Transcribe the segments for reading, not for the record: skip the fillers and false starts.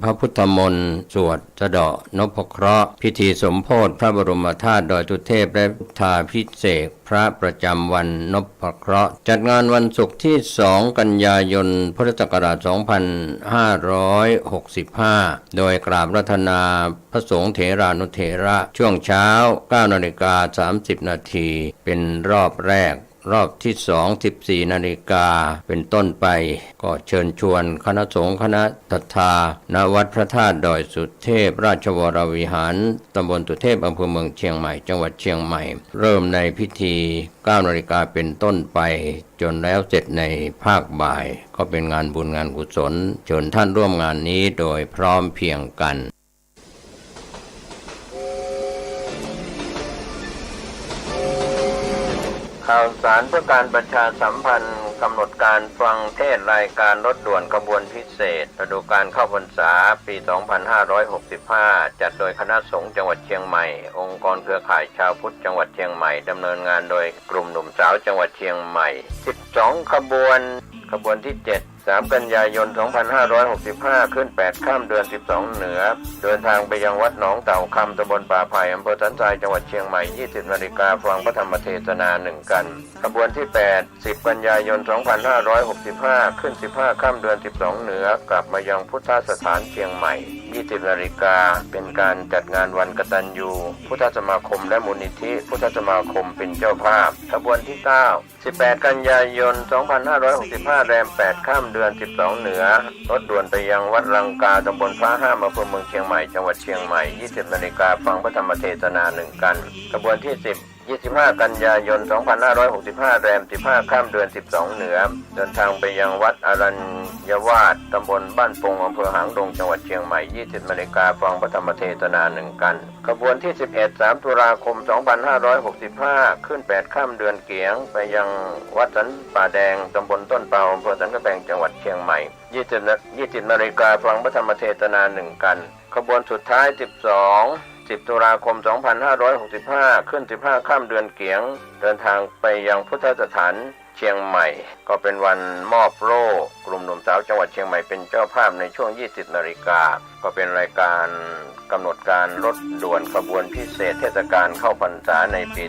พระพุทธมนต์สวดสะเดาะนพเคราะห์พิธีสมโภชพระบรมธาตุดอยสุเทพและพุทธาภิเษกพระประจำวันนพเคราะห์จัดงานวันศุกร์ที่2 กันยายนพุทธศักราช 2565 โดยกราบรัตนาพระสงฆ์เถรานุเถระช่วงเช้า 9:30 นาทีเป็นรอบแรกรอบที่2 14 นาฬิกาเป็นต้นไปก็เชิญชวนคณะสงฆ์คณะศรัทธาณวัดพระธาตุดอยสุเทพราชวรวิหารตำบลสุเทพอำเภอเมืองเชียงใหม่จังหวัดเชียงใหม่เริ่มในพิธี 9 นาฬิกาเป็นต้นไปจนแล้วเสร็จในภาคบ่ายก็เป็นงานบุญงานกุศลเชิญท่านร่วมงานนี้โดยพร้อมเพรียงกันข่าวสารเพื่อการประชาสัมพันธ์กำหนดการฟังเทศรายการรถด่วนขบวนพิเศษฤดูกาลเข้าพรรษาปี 2565 จัดโดยคณะสงฆ์จังหวัดเชียงใหม่องค์กรเครือข่ายชาวพุทธจังหวัดเชียงใหม่ดำเนินงานโดยกลุ่มหนุ่มสาวจังหวัดเชียงใหม่ 12 ขบวนที่ 3 กันยายน 2565 ขึ้น 8 ค่ำเดือน 12 เหนือเดินทางไปยังวัดหนองเต่าคำตำบลป่าไผ่อำเภอสันทรายจังหวัดเชียงใหม่ 20 นาฬิกาฟังพระธรรมเทศนา1 กันขบวนที่ 8 10 กันยายน 2565 ขึ้น 15 ค่ำเดือน 12 เหนือกลับมายังพุทธสถานเชียงใหม่ 20 นาฬิกาเป็นการจัดงานวันกตัญญูพุทธสมาคมและมูลนิธิพุทธสมาคมเป็นเจ้าภาพขบวนที่ 9 18 กันยายน 2565 แรม 8 ค่ำเดือน 12 เหนือรถด่วนไปยังวัดลังกาตำบลพระห้ามอำเภอเมืองเชียงใหม่จังหวัดเชียงใหม่ 20 นาฬิกาฟังพระธรรมเทศนา1 กันขบวนที่ 10 25 กันยายน 2565 แรม 15 ค่ำเดือน 12 เหนือเดินทางไปยังวัดอรัญยวาสตำบลบ้านปงอำเภอหางดงจังหวัดเชียงใหม่ 20 นาฬิกาฟังพระธรรมเทศนา1 กันขบวนที่ 11 3 ตุลาคม 2565 ขึ้น 8 ค่ำเดือนเกียงไปยังวัดสันป่าแดงตำบลต้นเปาอำเภอสันกำแพงจังหวัดเชียงใหม่ 20 นาฬิกาฟังพระธรรมเทศนา1 กันขบวนสุดท้าย 10 ตุลาคม 2565 ขึ้น 15 ค่ำเดือนเกียงเดินทางไปยังพุทธสถานเชียงใหม่ก็เป็นวันมอบโล่กลุ่มหนุ่มสาวจังหวัดเชียงใหม่เป็นเจ้าภาพในช่วง 20 นาฬิกาก็เป็นรายการกำหนดการรถด่วนขบวนพิเศษเทศกาลเข้าพรรษาในปี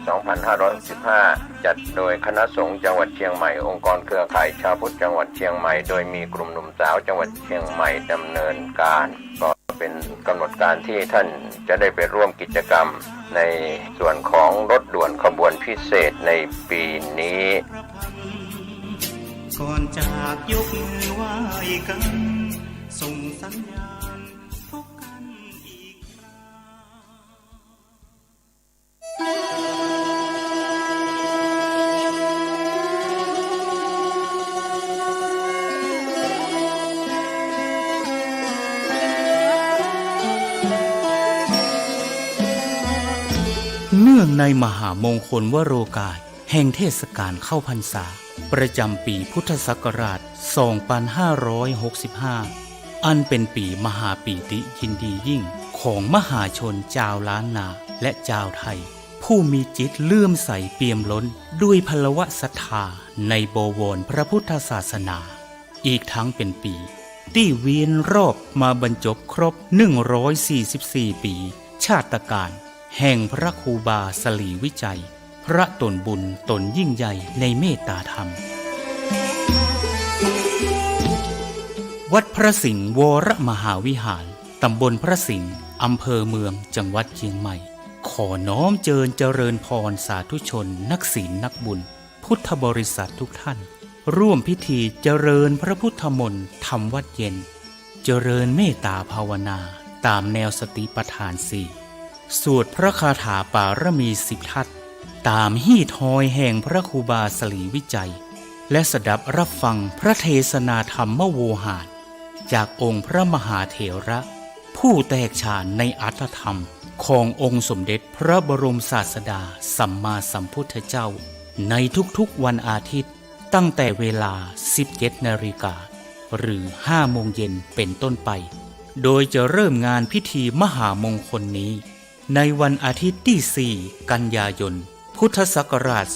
2565 จัดโดยคณะสงฆ์จังหวัดเชียงใหม่องค์กรเครือข่ายชาวพุทธจังหวัดเชียงใหม่โดยมีกลุ่มหนุ่มสาวจังหวัดเชียงใหม่ดำเนินการก็เป็นกำหนดการที่ท่านจะได้ไปร่วมกิจกรรมในส่วนของรถด่วนขบวนพิเศษในปีนี้ก่อนจากยกมือไหว้กันส่งสัญญาณพบกันอีกคราเนื่องในมหามงคลวโรกาสแห่งเทศกาลเข้าพรรษาประจำปีพุทธศักราช 2565 อันเป็นปีมหาปีติยินดียิ่งของมหาชนชาวล้านนาและชาวไทยผู้มีจิตเลื่อมใสเปี่ยมล้นด้วยพลวะศรัทธาในบวรพระพุทธศาสนาอีกทั้งเป็นปีที่เวียนรอบมาบรรจบครบ 144 ปีชาตกาลแห่งพระครูบาสลีวิจัยพระตนบุญตนยิ่งใหญ่ในเมตตาธรรมวัดพระสิงห์วรมหาวิหารตำบลพระสิงห์อำเภอเมืองจังหวัดเชียงใหม่ขอน้อมเจริญพรสาธุชนนักศีลนักบุญพุทธบริษัททุกท่านร่วมพิธีเจริญพระพุทธมนต์ธรรมวัดเย็นเจริญเมตตาภาวนาตามแนวสติปัฏฐาน4สวดพระคาถาปารมี10 ทัศตามฮีทอยแห่งพระครูบาสลีวิจัยและสดับรับฟังพระเทศนาธรรมโวหารจากองค์พระมหาเถระผู้แตกฉานในอรรถธรรมขององค์สมเด็จพระบรมศาสดาสัมมาสัมพุทธเจ้าในทุกๆวันอาทิตย์ตั้งแต่เวลา 17 นาฬิกาหรือ 5 โมงเย็นเป็นต้นไปโดยจะเริ่มงานพิธีมหามงคลนี้ในวันอาทิตย์ที่ 4 กันยายนพุทธศักราช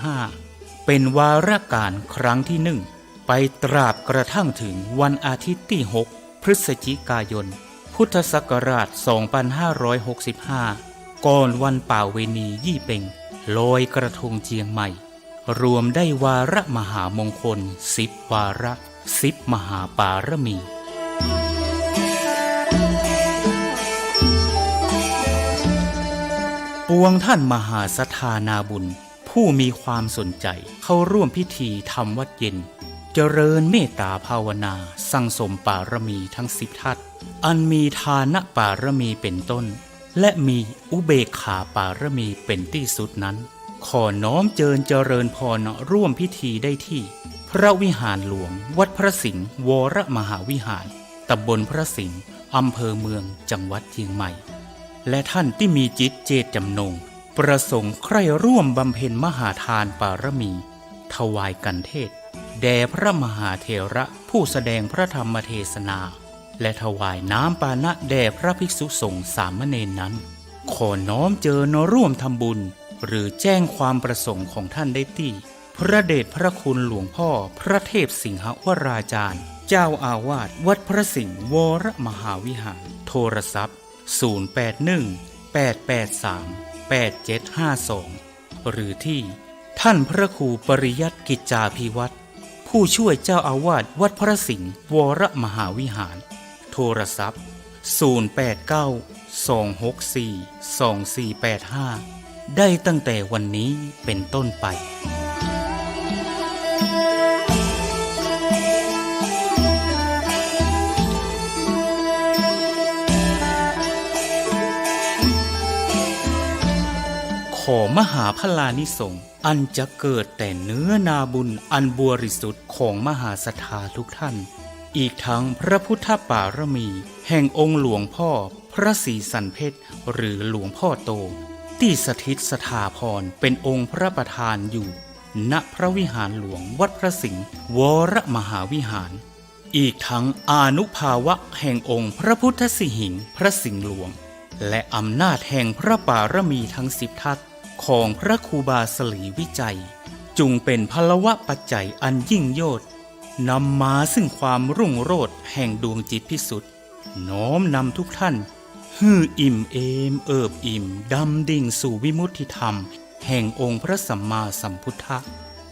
2565 เป็นวาระการครั้งที่ 1ไปตราบกระทั่งถึงวันอาทิตย์ที่ 6 พฤศจิกายน พุทธศักราช 2565 ก่อนวันป่าเวณียี่เป่งลอยกระทงเจียงใหม่รวมได้วาระมหามงคล10 วาระ10 มหาปารมีปวงท่านมหาศรัทธานาบุญผู้มีความสนใจเข้าร่วมพิธีทำวัดเย็นเจริญเมตตาภาวนาสั่งสมปารมีทั้ง10 ทัศอันมีทานปารมีเป็นต้นและมีอุเบกขาปารมีเป็นที่สุดนั้นขอน้อมเจริญพรร่วมพิธีได้ที่พระวิหารหลวงวัดพระสิงห์วรมหาวิหารตำบลพระสิงห์อำเภอเมืองจังหวัดเชียงใหม่และท่านที่มีจิตเจตจำนงประสงค์ใคร่ร่วมบำเพ็ญมหาทานปารมีถวายกันเทศแด่พระมหาเถระผู้แสดงพระธรรมเทศนาและถวายน้ำปานะแด่พระภิกษุสงฆ์สามเณรนั้นขอน้อมร่วมทำบุญหรือแจ้งความประสงค์ของท่านได้ที่พระเดชพระคุณหลวงพ่อพระเทพสิงหวราจารย์เจ้าอาวาสวัดพระสิงห์วรมหาวิหารโทรศัพท์081-883-8752หรือที่ท่านพระครูปริยัติกิจจาภิวัตรผู้ช่วยเจ้าอาวาสวัดพระสิงห์วรมหาวิหารโทรศัพท์089-264-2485ได้ตั้งแต่วันนี้เป็นต้นไปขอมหาพลานิสงส์อันจะเกิดแต่เนื้อนาบุญอันบริสุทธิ์ของมหาศรัทธาทุกท่านอีกทั้งพระพุทธปารมีแห่งองค์หลวงพ่อพระศรีสันเพชรหรือหลวงพ่อโตที่สถิตสถาพรเป็นองค์พระประธานอยู่ณพระวิหารหลวงวัดพระสิงห์วรมหาวิหารอีกทั้งอานุภาวะแห่งองค์พระพุทธสิหิงค์พระสิงห์หลวงและอำนาจแห่งพระปารมีทั้ง10 ทัศของพระครูบาสลีวิจัยจุงเป็นพลวะปัจจัยอันยิ่งโยชน์นำมาซึ่งความรุ่งโรจน์แห่งดวงจิตพิสุทธิ์น้อมนำทุกท่านฮืออิ่มเอมเอิบอิ่มดำดิ่งสู่วิมุตติธรรมแห่งองค์พระสัมมาสัมพุทธะ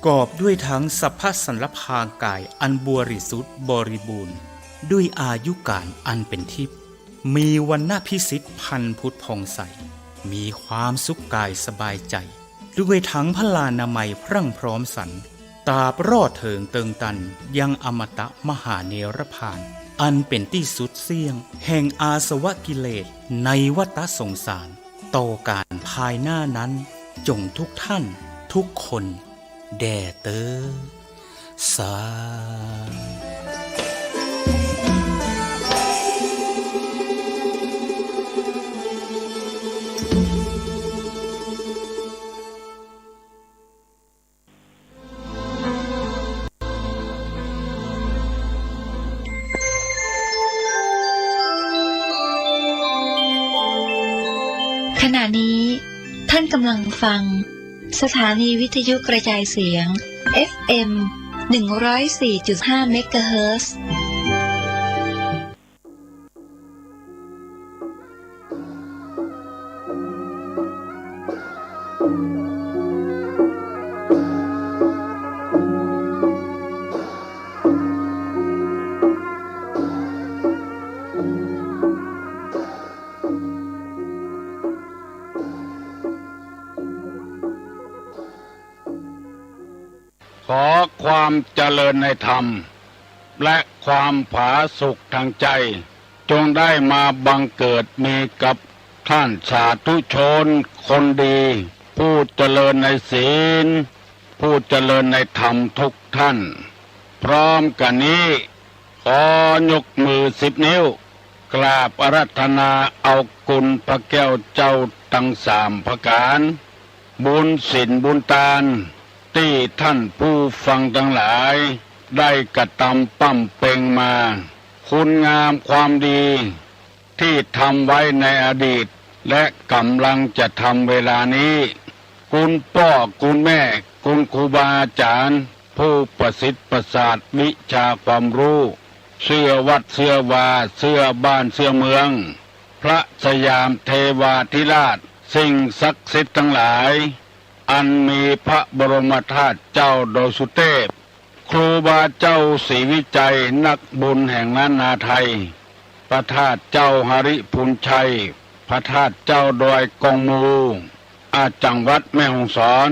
กอบด้วยทั้งสัพพสันลภางกายอันบริสุทธิ์บริบูรณ์ด้วยอายุการอันเป็นทิพย์มีวรรณพิสิทธิ์พันพุทธผ่องใสมีความสุขกายสบายใจด้วยทั้งพลานามัยพรั่งพร้อมสรรตราบรอดเถิงเติงตันยังอมตะมหาเนรพานอันเป็นที่สุดเสี่ยงแห่งอาสวะกิเลสในวัฏสงสารต่อการภายหน้านั้นจงทุกท่านทุกคนแด่เตอสาขณะนี้ท่านกำลังฟังสถานีวิทยุกระจายเสียง FM 104.5 เมกะเฮิรตซ์ขอความเจริญในธรรมและความผาสุกทางใจจงได้มาบังเกิดมีกับท่านสาธุชนคนดีผู้เจริญในศีลผู้เจริญในธรรมทุกท่านพร้อมกันนี้ขอยกมือ10 นิ้วกราบอาราธนาเอาคุณพระแก้วเจ้าทั้ง3 ประการบุญศีลบุญทานที่ท่านผู้ฟังทั้งหลายได้กระทำปั้มเป่งมาคุณงามความดีที่ทำไว้ในอดีตและกำลังจะทำเวลานี้คุณพ่อคุณแม่คุณครูบาอาจารย์ผู้ประสิทธิ์ประสาทวิชาความรู้ เสื้อวัดเสื้อวาเสื้อบ้านเสื้อเมืองพระสยามเทวาธิราชสิ่งศักดิ์สิทธิ์ทั้งหลายอันมีพระบรมธาตุเจ้าโดยสุเทพครูบาเจ้าศรีวิจัยนักบุญแห่งล้านนาไทยพระธาตุเจ้าหริพูนชัยพระธาตุเจ้าดอยกองมูจังหวัดแม่ฮ่องสอน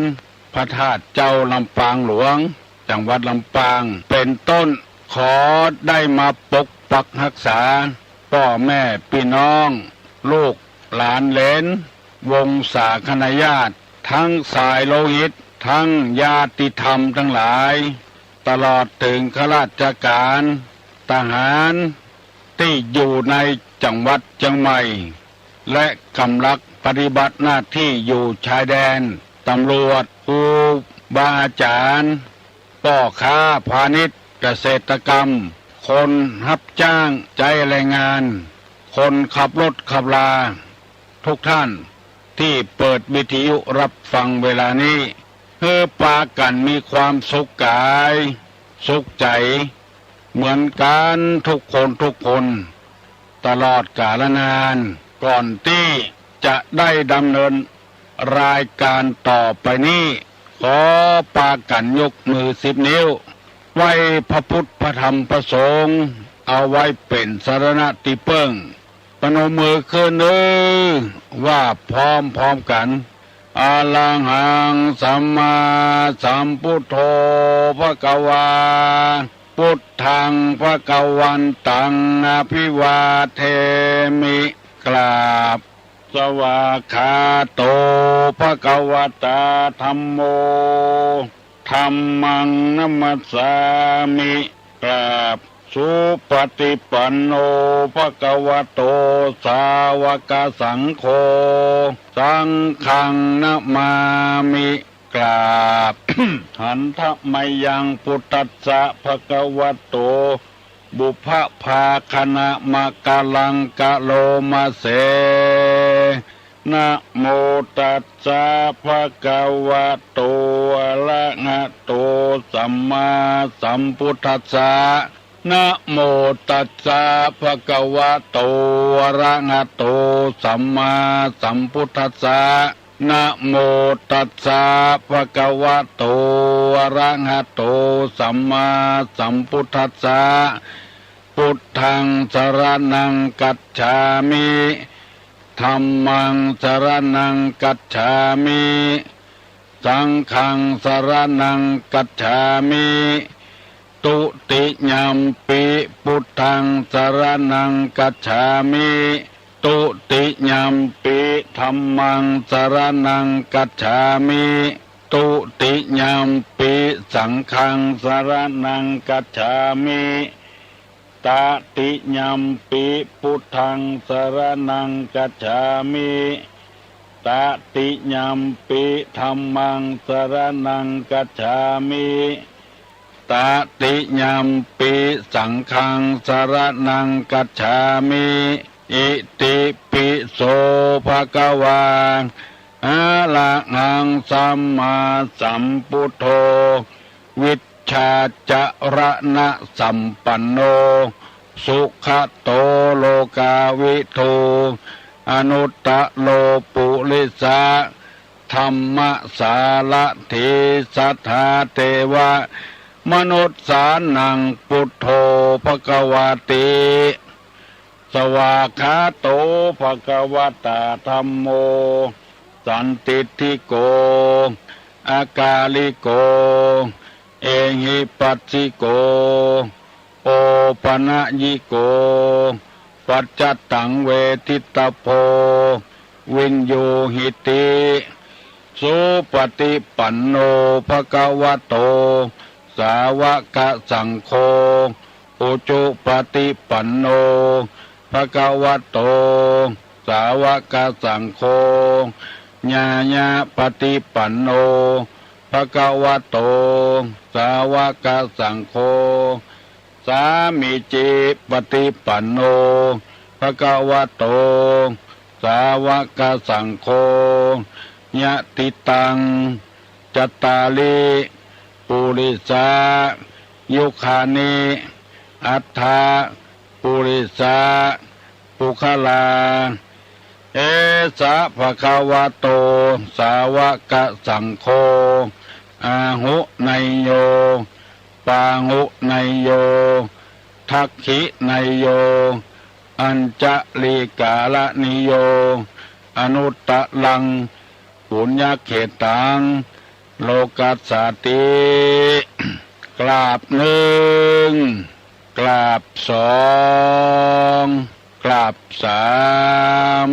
พระธาตุเจ้าลำปางหลวงจังหวัดลำปางเป็นต้นขอได้มาปกปักรักษาพ่อแม่พี่น้องลูกหลานเหลนวงศาคณาญาติทั้งสายโลหิตทั้งญาติธรรมทั้งหลายตลอดถึงข้าราชการทหารที่อยู่ในจังหวัดเชียงใหม่และกำลังปฏิบัติหน้าที่อยู่ชายแดนตำรวจครูบาอาจารย์พ่อค้าพาณิชย์เกษตรกรรมคนรับจ้างใจแรงงานคนขับรถขับลาทุกท่านที่เปิดวิทยุรับฟังเวลานี้เพื่อปากันมีความสุขกายสุขใจเหมือนกันทุกคนตลอดกาลนานก่อนที่จะได้ดำเนินรายการต่อไปนี้ขอปากันยกมือ10 นิ้วไว้พระพุทธพระธรรมพระสงฆ์เอาไว้เป็นสรณะติเปิ้งปนมมือขึ้นว่าพร้อมกันอะระหังสัมมาสัมพุทโธภควาพุทธังภควันตังอภิวาเทมิกราบสวากขาโตภควตาธัมโมธัมมังนัมมัสสามิกราบสุปฏิปันโนภควโตสาวกสังโฆสังฆังนะมามิกราบ หันทะไมยังพุทธัสสะภควโตบุพภาคณะมะกะลังกะโลมาเสนะโมตัสสะภะคะวะโตอะระหะโตสัมมาสัมพุทธัสสะนะโมตัสสะภะคะวะโตอะระหะโตสัมมาสัมพุทธัสสะนะโมตัสสะภะคะวะโตอะระหะโตสัมมาสัมพุทธัสสะพุทธังสรณังกัจฉามิธัมมังสรณังกัจฉามิสังฆังสรณังกัจฉามิตุติยัมปิพุทธังสรณังกัจฉามิตุติยัมปิธัมมังสรณังกัจฉามิตุติยัมปิสังฆังสรณังกัจฉามิตติยัมปิพุทธังสรณังกัจฉามิตติยัมปิธัมมังสรณังกัจฉามิตติยัมปิสังฆังสรณังกัจฉามิอิติปิโสภะคะวาอะระหังสัมมาสัมพุทโธวิชชาจรณะสัมปันโนสุขโตโลกาวิทูอนุตตโลปุริสะธรรมสารถิสัทธาเทวะมนุษย์สานังพุทโธภควติสวากขาโตภควตาธัมโมสันติทิโกอากาลิโกเอหิปัสสิโกโอปนะยิโกปัจจตังเวทิตโพวินโยหิติสุปฏิปันโนภควโตสาวกสังโฆอุจุปฏิปันโนภควโตสาวกสังโฆญาญาปฏิปันโนภควโตสาวกสังโฆสามิจิปฏิปันโนภควโตสาวกสังโฆญาติตังจัตตาลิปุริสายุคานิอ อัฏฐาปุริสาปุคลาเอสะภะคะวะโตสาวกสังโฆอาหุไนโยปาหุไนโยทักขิไนโยอัญจลีกาลนิโยอนุตตะลังปุญญเขตังโลกัสสติ กราบหนึ่งกราบสองกราบสาม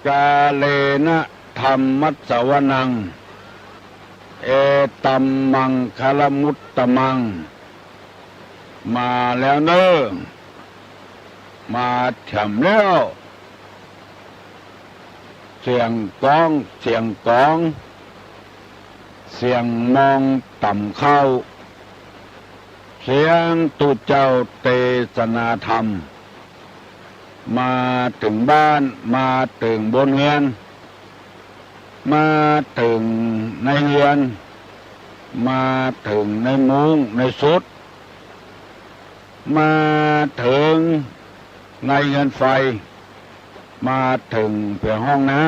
กาเลนะธรรมัสสวนังเอตัมมังคลมุตตมังมาแล้วเนอะมาฉ่ำแล้วเสียงกองเสียงกองเสียงมองต่ำเข้าเสียงตุเจ้าเทศนาธรรมมาถึงบ้านมาถึงบนเรือนมาถึงในเรือนมาถึงในมุ้งในสุดมาถึงในเรือนไฟมาถึงเพื่อห้องน้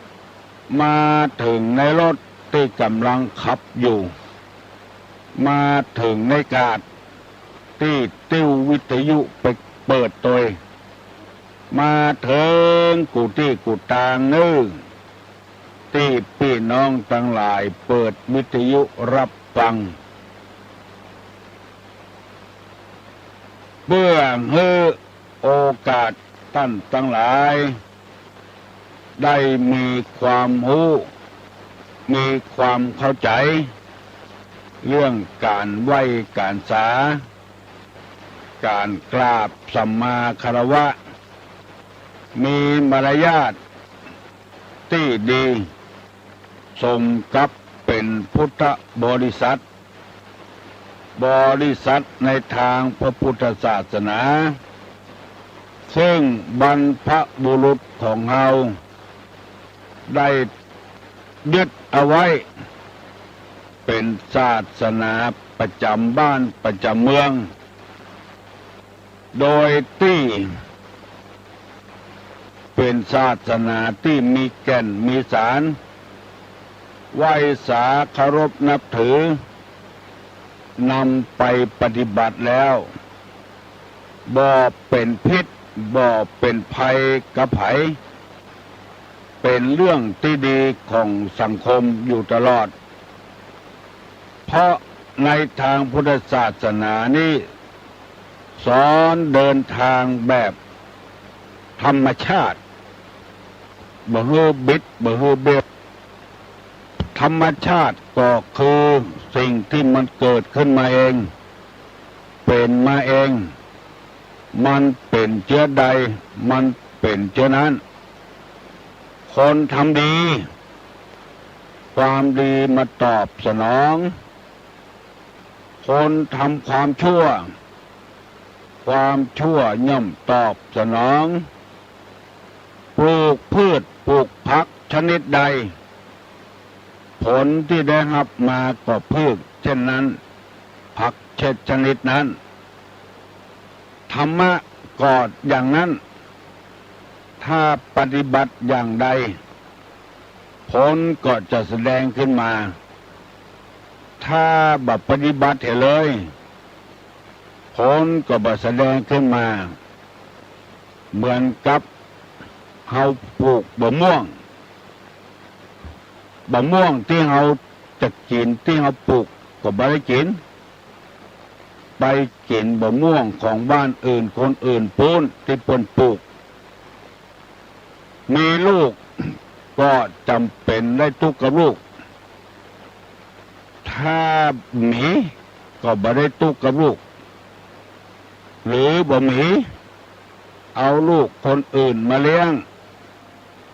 ำมาถึงในรถที่กำลังขับอยู่มาถึงในกาดที่ติ้ววิทยุไปเปิดตัวมาถึงกูที่กูตางนึกที่พี่น้องทั้งหลายเปิดวิทยุรับฟังเพื่อให้โอกาสท่านทั้งหลายได้มีความรู้มีความเข้าใจเรื่องการไหว้การสาการกราบสัมมาคารวะมีมารยาทที่ดีสมกับเป็นพุทธบริษัทในทางพระพุทธศาสนาซึ่งบรรพบุรุษของเราได้ยึดเอาไว้เป็นศาสนาประจำบ้านประจำเมืองโดยที่เป็นศาสนาที่มีแก่นมีสารไหว้สาเคารพนับถือนำไปปฏิบัติแล้วบ่เป็นพิษบ่เป็นภัยกระไผเป็นเรื่องที่ดีของสังคมอยู่ตลอดเพราะในทางพุทธศาสนานี้สอนเดินทางแบบธรรมชาติบ่ฮือบิดบ่ฮือเบียดธรรมชาติก็คือสิ่งที่มันเกิดขึ้นมาเองเป็นมาเองมันเป็นเชื้อใดมันเป็นเชื้อนั้นคนทำดีความดีมาตอบสนองคนทำความชั่วความชั่วย่อมตอบสนองปลูกพืชปลูกผักชนิดใดผลที่ได้รับมาก็พืชเช่นนั้นผักชนิดนั้นธรรมะก็อย่างนั้นถ้าปฏิบัติอย่างใดผลก็จะแสดงขึ้นมาถ้าแบบปฏิบัติเลยผลก็บ่แสดงขึ้นมาเหมือนกับเฮาปลูกมะม่วงที่เฮาจะกินที่เฮาปลูกก็บ่ได้กินไปกินมะม่วงของบ้านอื่นคนอื่นปูนที่เพิ่นปลูกมีลูกก็จำเป็นได้ทุกข์กับลูกถ้าหมีก็บ่ได้ทุกข์กับลูกหรือบ่หมีเอาลูกคนอื่นมาเลี้ยง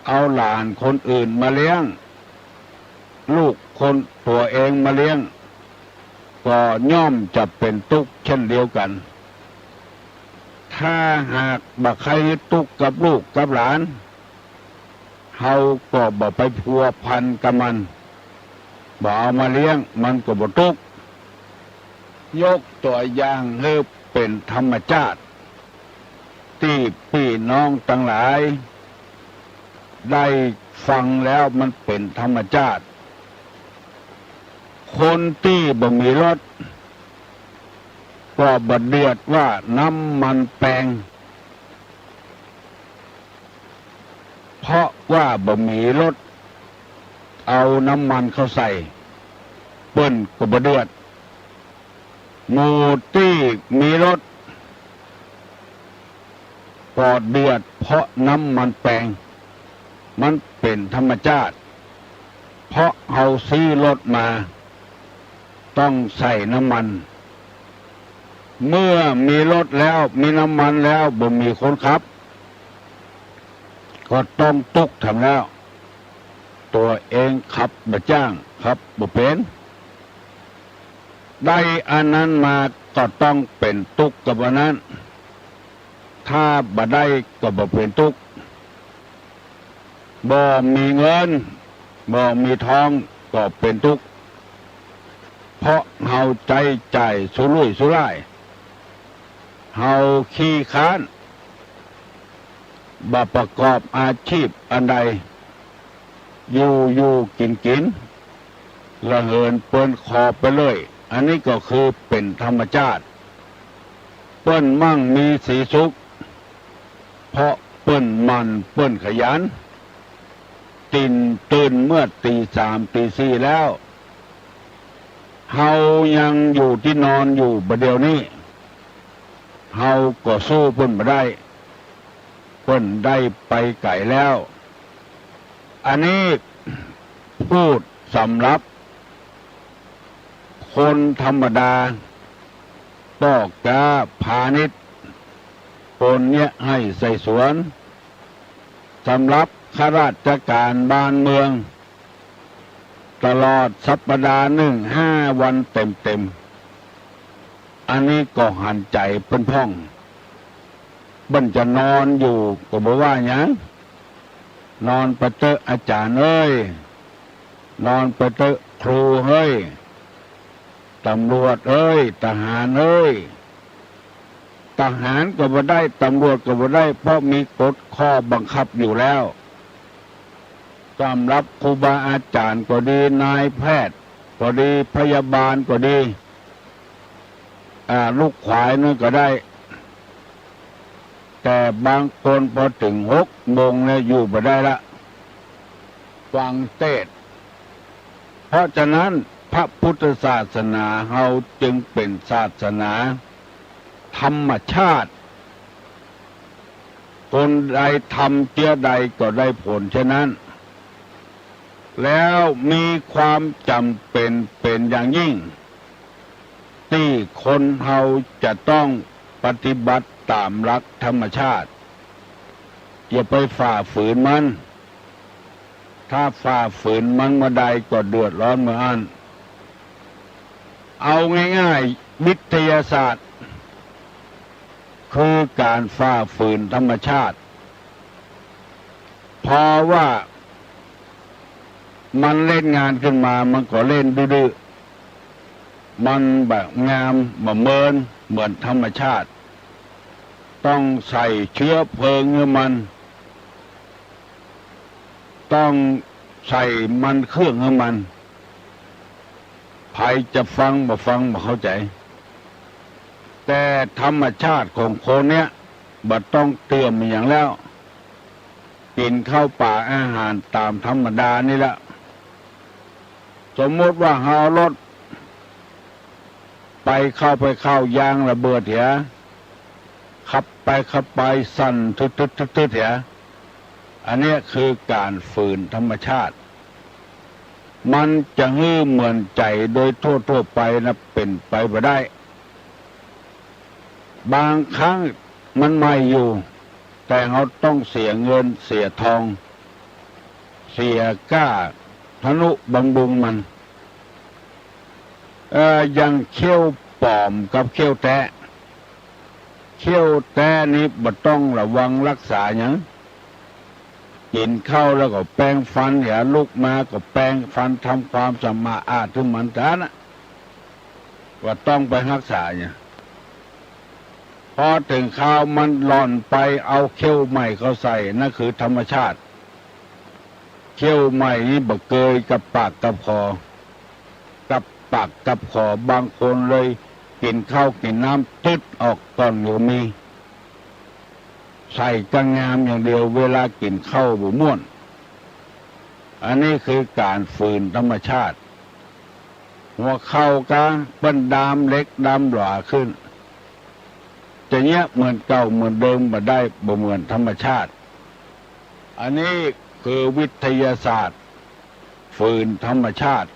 เอาหลานคนอื่นมาเลี้ยงลูกคนตัวเองมาเลี้ยงก็ย่อมจะเป็นทุกข์เช่นเดียวกันถ้าหากบ่ใครทุกข์กับลูกกับหลานเฮาก็บ่ไปพัวพันกับมันบ่เอามาเลี้ยงมันก็บ่ทุกข์ยกตัวอย่างให้ เป็นธรรมชาติที่พี่น้องทั้งหลายได้ฟังแล้วมันเป็นธรรมชาติคนที่บ่มีรถก็บ่เดือดว่าน้ำมันแพงเพราะว่าบ่มีรถเอาน้ำมันเข้าใส่เปิ้นก็บ่เดือดหมู่ที่มีรถก็เดือดเพราะน้ำมันแพงมันเป็นธรรมชาติเพราะเอาซื้อรถมาต้องใส่น้ำมันเมื่อมีรถแล้วมีน้ำมันแล้วบ่มีคนขับก็ต้องตุกทำแล้วตัวเองขับบ่จ้างขับบ่เป็นได้อันนั้นมาก็ต้องเป็นตุกกับอันนั้นถ้าบ่ได้ก็บ่เป็นตุกบ่มีเงินบ่มีทองก็เป็นทุกข์เพราะเฮาใจจ่ายสุรุ่ยสุร่ายเฮาขี้ค้านบ่ประกอบอาชีพอันใดอยู่กินละเหินเปิ้นขอบไปเลยอันนี้ก็คือเป็นธรรมชาติเปิ้นมั่งมีสีสุขเพราะเปิ้นมันเปิ้นขยันตื่นเมื่อตีสามตีสี่แล้วเฮายังอยู่ที่นอนอยู่ประเดี๋ยวนี้เฮาก็สู้เพิ่นบ่ได้เพิ่นได้ไปไกลแล้วอันนี้พูดสำหรับคนธรรมดาปอกกาพาณิชย์คนเนี้ยให้ใส่สวนสำหรับข้าราชการบ้านเมืองตลอดสัปดาห์หนึ่ง5 วันเต็มอันนี้ก็หันใจเปิ้นพ่องบันจะนอนอยู่ก็บอกว่าหยังนอนไปเตอะอาจารย์เอ้ยนอนไปเตอะครูเฮ้ยตำรวจเอ้ยทหารเอ้ยทหารก็บ่ได้ตำรวจก็บ่ได้เพราะมีกฎข้อบังคับอยู่แล้วสำหรับครูบาอาจารย์ก็ดีนายแพทย์ก็ดีพยาบาลก็ดีลูกขวายนั่นก็ได้แต่บางคนพอถึง6 โมงเนี่ยอยู่บ่ได้ละฟังเทศน์เพราะฉะนั้นพระพุทธศาสนาเฮาจึงเป็นศาสนาธรรมชาติคนใดทำเจือใดก็ได้ผลฉะนั้นแล้วมีความจำเป็นอย่างยิ่งที่คนเฮาจะต้องปฏิบัติตามหลักธรรมชาติอย่าไปฝ่าฝืนมันถ้าฝ่าฝืนมันเมื่อใดก็เดือดร้อนเมื่อนั้นเอาง่ายๆวิทยาศาสตร์คือการฝ่าฝืนธรรมชาติเพราะว่ามันเล่นงานขึ้นมามันก็เล่นดื้อๆมันแบบงามแบบเมินเหมือนธรรมชาติต้องใส่เชื้อเพลิงให้มันต้องใส่มันเครื่องให้มันใครจะฟังบ่ฟังบ่เข้าใจแต่ธรรมชาติของคนเนี้ยบ่ต้องเตรียมอย่างแล้วกินข้าวป่าอาหารตามธรรมดานี่แหละสมมติว่าเฮารถไปเข้ายางระเบิดเถียขับไปสั่นทึดเถียอันนี้คือการฝืนธรรมชาติมันจะฮื้อเหมือนใจโดยทั่วไปนะเป็นไปบ่ได้บางครั้งมันไม่อยู่แต่เราต้องเสียเงินเสียทองเสียก้าทนุบำรุงมันยังเขี้ยวปลอมกับเขี้ยวแตะเขี้ยวแตะนี้บ่ต้องระวังรักษาหยังกินข้าวแล้วก็แปรงฟันอย่าลุกมาก็แปรงฟันทำความสมาอาดถึงมันจ้านะว่าต้องไปรักษาเนี่ย พอถึงข้าวมันหล่อนไปเอาเขี้ยวใหม่เขาใส่นั่นคือธรรมชาติเขี้ยวใหม่นี่บะเกยกับปากกับคอกับปากกับคอบางคนเลยกินข้าวกินน้ำตึดออกก่อนอยู่มีใส่กระงามอย่างเดียวเวลากินข้าวบุม่วนอันนี้คือการฝืนธรรมชาติหัวเข้ากะเปิ้นดามเล็กดามหล่าขึ้นจะเนี้ยเหมือนเก่าเหมือนเดิมบ่ได้บ่เหมือนธรรมชาติอันนี้คือวิทยาศาสตร์ฝืนธรรมชาติ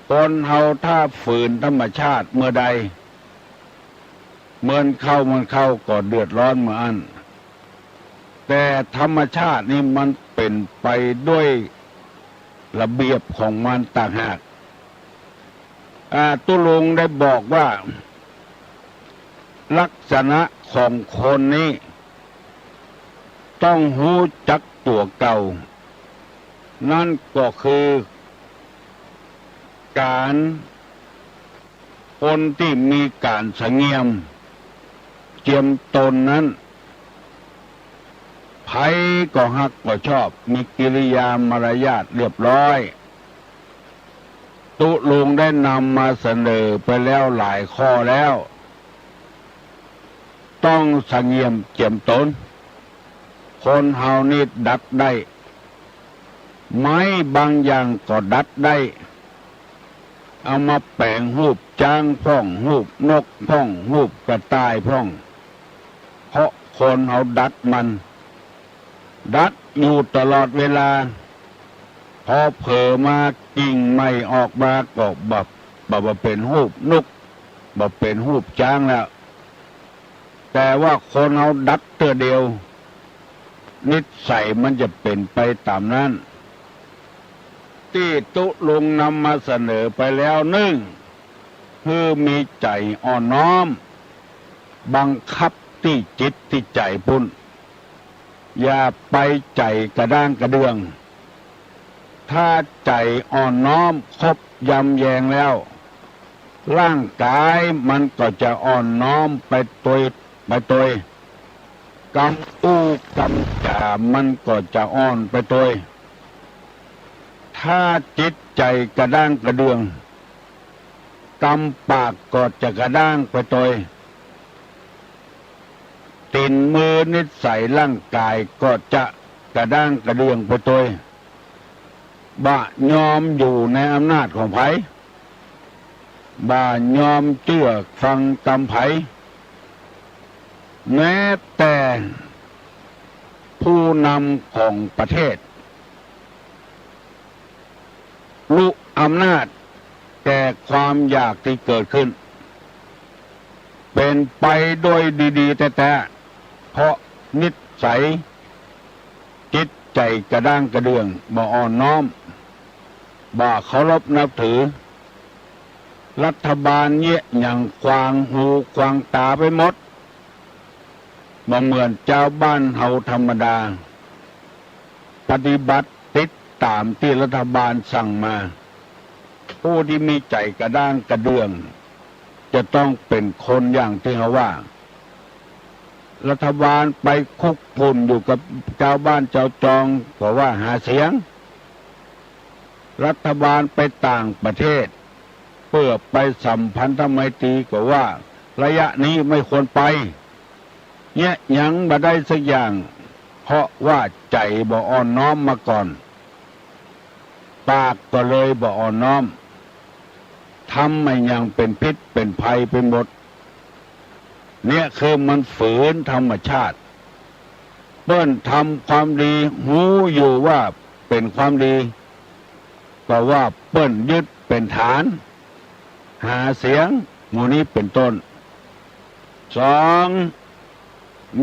คนเฮาถ้าฝืนธรรมชาติเมื่อใดเหมือนเข้าก็เดือดร้อนเหมือนอันแต่ธรรมชาตินี่มันเป็นไปด้วยระเบียบของมันต่างหากตุลุงได้บอกว่าลักษณะของคนนี้ต้องรู้จักตัวเก่านั่นก็คือการคนที่มีการสงเงียมเจียมตนนั้นไผก็ฮักก็ชอบมีกิริยามารยาทเรียบร้อยตุลุงได้นำมาเสนอไปแล้วหลายข้อแล้วต้องสงเงียมเจียมตนคนเฮานี่ดัดได้ไม้บางอย่างก็ดัดได้เอามาแปลงรูปจ้างพ่องรูปนกพ่องรูปกระต่ายพ่องเพราะคนเฮาดัดมันดัดอยู่ตลอดเวลาพอเผลอมากิ่งไม่ออกมาก็บ่เป็นรูปนกบ่เป็นรูปจ้างแล้วแต่ว่าคนเฮาดัดเตอเดียวนิสัยมันจะเป็นไปตามนั้นที่ตุลุงนำมาเสนอไปแล้วหนึ่งคือมีใจอ่อนน้อมบังคับที่จิตที่ใจพุ่นอย่าไปใจกระด้างกระเดืองถ้าใจอ่อนน้อมครบยำแยงแล้วร่างกายมันก็จะอ่อนน้อมไปตัวกำอู้กำจ่ามันก็จะอ่อนไปตัวถ้าจิตใจกระด้างกระเดืองกำปากก็จะกระด้างไปตัวตีนมือนิสัยร่างกายก็จะกระด้างกระเดืองไปตัวบ่ยอมอยู่ในอำนาจของไผบ่ยอมเชื่อฟังกำไผแม้แต่ผู้นำของประเทศรู้อำนาจแก่ความอยากที่เกิดขึ้นเป็นไปโดยดีๆแต่เพราะนิสัยจิตใจกระด้างกระเดืองบ่อ่อนน้อมบ่เคารพนับถือรัฐบาลเยี่ยอย่างควางหูควางตาไปหมดบ่เหมือนเจ้าบ้านเฮาธรรมดาปฏิบัติติดตามที่รัฐบาลสั่งมาผู้ที่มีใจกระด้างกระเดืองจะต้องเป็นคนอย่างที่เขาว่ารัฐบาลไปคุกพุ่นอยู่กับเจ้าบ้านเจ้าจองเพราะว่าหาเสียงรัฐบาลไปต่างประเทศเพื่อไปสัมพันธไมตรีก็ว่าระยะนี้ไม่ควรไปเนี่ยยังบ่ได้สักอย่างเพราะว่าใจบ่อ่อนน้อมมาก่อนปากก็เลยบ่อ่อนน้อมทำไม่ยังเป็นพิษเป็นภัยเป็นหมดเนี่ยคือมันฝืนธรรมชาติเปิ้นทำความดีหูอยู่ว่าเป็นความดีก็ว่าเปิ้นยึดเป็นฐานหาเสียงหมู่นี้เป็นต้นสอง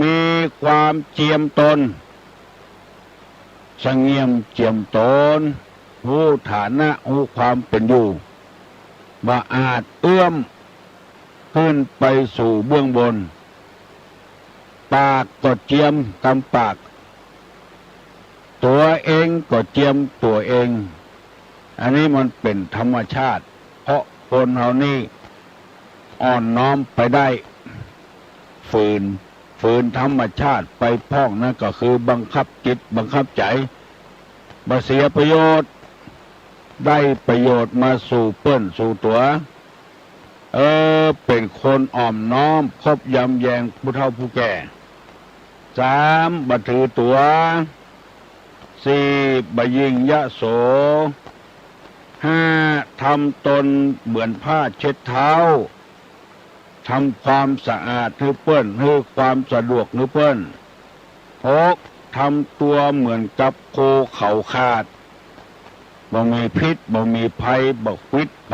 มีความเจียมตนสงเงียมเจียมตนรู้ฐานะรู้ความเป็นอยู่บ่อาจเอื้อมขึ้นไปสู่เบื้องบนปากก็เจียมกำปากตัวเองก็เจียมตัวเองอันนี้มันเป็นธรรมชาติเพราะคนเฮานี่อ่อนน้อมไปได้ ฝืนธรรมชาติไปพ้องนั่นก็คือบังคับจิตบังคับใจบ่เสียประโยชน์ได้ประโยชน์มาสู่เปิ้นสู่ตัวเป็นคนอ่อมน้อมคบยำแยงผู้เฒ่าผู้แก่3บ่ถือตัว4บ่ยิงยโส5ทำตนเหมือนผ้าเช็ดเท้าทำความสะอาดให้เปิ้นให้ความสะดวกให้เปิ้น6ทำตัวเหมือนกับโคเขาขาดบ่มีพิษบ่มีภัยบ่ควิดไผ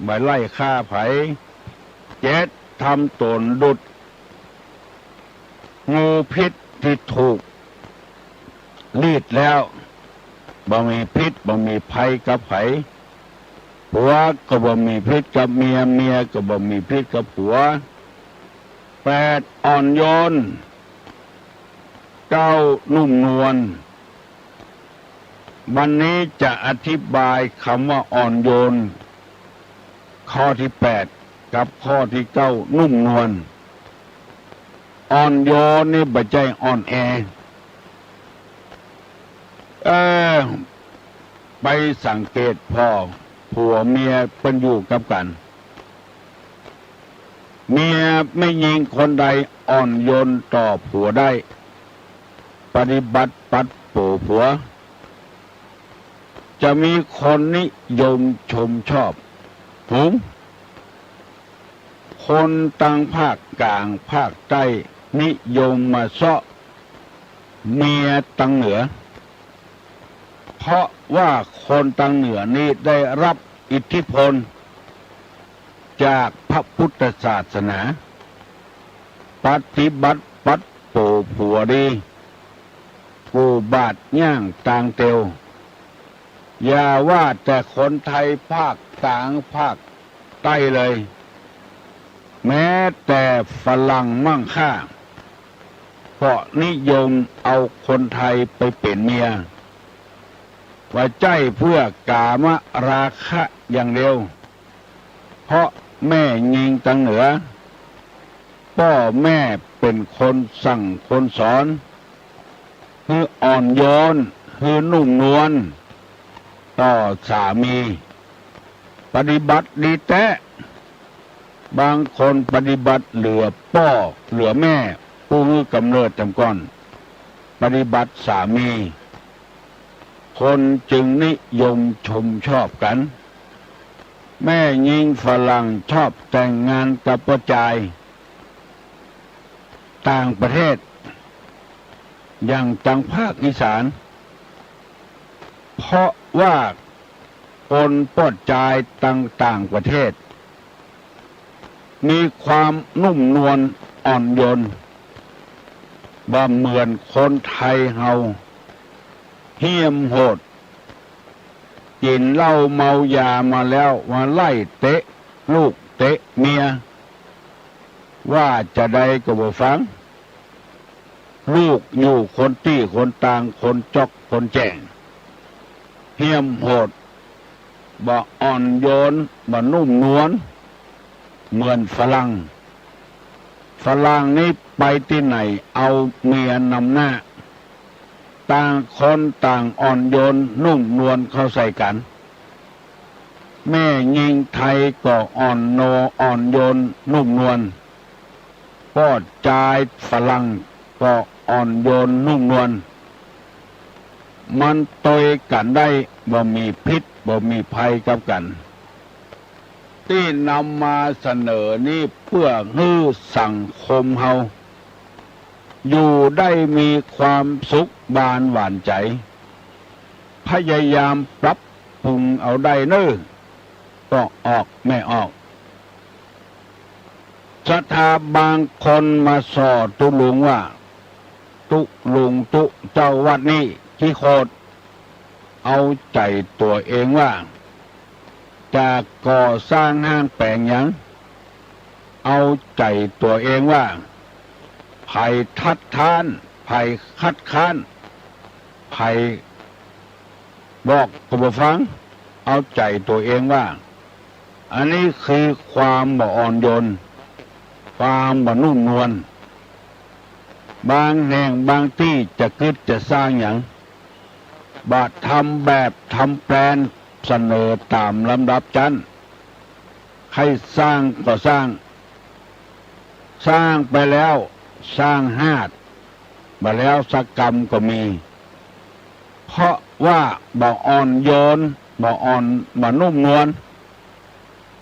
บ่ไล่ฆ่าไผ7ทำตนดุจงูพิษที่ถูกรีดแล้วบ่มีพิษบ่มีภัยกับไผผัวก็บ่มีพิษกับเมียเมียก็บ่มีพิษกับผัว8อ่อนโยน9นุ่มนวลวันนี้จะอธิบายคำว่าอ่อนโยนข้อที่8กับข้อที่9นุ่มนวลอ่อนโยนนี่บ่ใจอ่อนแอไปสังเกตพ่อผัวเมียเป็นอยู่กับกันเมียไม่ยิงคนใดอ่อนโยนต่อผัวได้ปฏิบัติปัดโปผัวจะมีคนนิยมชมชอบคนต่างภาคกลางภาคใต้นิยมมาเซาะเมียต่างเหนือเพราะว่าคนต่างเหนือนี้ได้รับอิทธิพลจากพระพุทธศาสนาปฏิบัติปัดโปผัวดีกูบาดย่างต่างเตียวอย่าว่าแต่คนไทยภาคกลางภาคใต้เลยแม้แต่ฝรั่งมั่งค่าก็นิยมเอาคนไทยไปเป็นเมียว่าใจเพื่อกามราคะอย่างเดียวเพราะแม่ยิงตังเหนือพ่อแม่เป็นคนสั่งคนสอนคืออ่อนโยนคือนุ่มนวลต่อสามีปฏิบัติดีแท้บางคนปฏิบัติเหลือพ่อเหลือแม่ผู้มือกำเนิดจำก่อนปฏิบัติสามีคนจึงนิยมชมชอบกันแม่ยิงฝรั่งชอบแต่งงานกับผู้ชายต่างประเทศอย่างจังภาคอีสานเพราะว่าคนผู้ชายต่างประเทศมีความนุ่มนวลอ่อนโยนบ่เหมือนคนไทยเฮาเหี้ยมโหดกินเหล้าเมายามาแล้วมาไล่เตะลูกเตะเมียว่าจะได้ก็บ่ฟังลูกอยู่คนตี้คนต่างคนจอกคนแจ้งเหี้ยมโหดบ่อ่อนโยนบ่นุ่มนวลเหมือนฝรั่งนี่ไปที่ไหนเอาเมียนำหน้าต่างคนต่างอ่อนโยนนุ่มนวลเข้าใส่กันแม่ยิงไทยก็อ่อนโยนนุ่มนวลพ่อชายฝรั่งก็อ่อนโยนนุ่มนวลมันต่อยกันได้บ่มีพิษบ่มีภัยกับกันที่นำมาเสนอนี้เพื่อให้สังคมเฮาอยู่ได้มีความสุขบานหวานใจพยายามปรับปรุงเอาได้เน้อก็ออกไม่ออกศรัทธาบางคนมาสอดตุลุงว่าตุลุงตุเจ้าวัดนี้ที่โคตรเอาใจตัวเองว่าจะก่อสร้างห้างแปลงหยังเอาใจตัวเองว่าไผ่ทัดทานไผ่คัดค้านไผ่บอกก็บ่ฟังเอาใจตัวเองว่าอันนี้คือความบ่อ่อนโยนความบ่นุ่มนวล บางแห่งบางที่จะคิดจะสร้างอย่างบาทำแบบทำแปลนเสนอตามลำดับชั้นให้สร้างก็สร้างไปแล้วสร้างมาแล้วสักกรรมก็มีเพราะว่าบ่อ่อนโยนบ่นุ่มนวล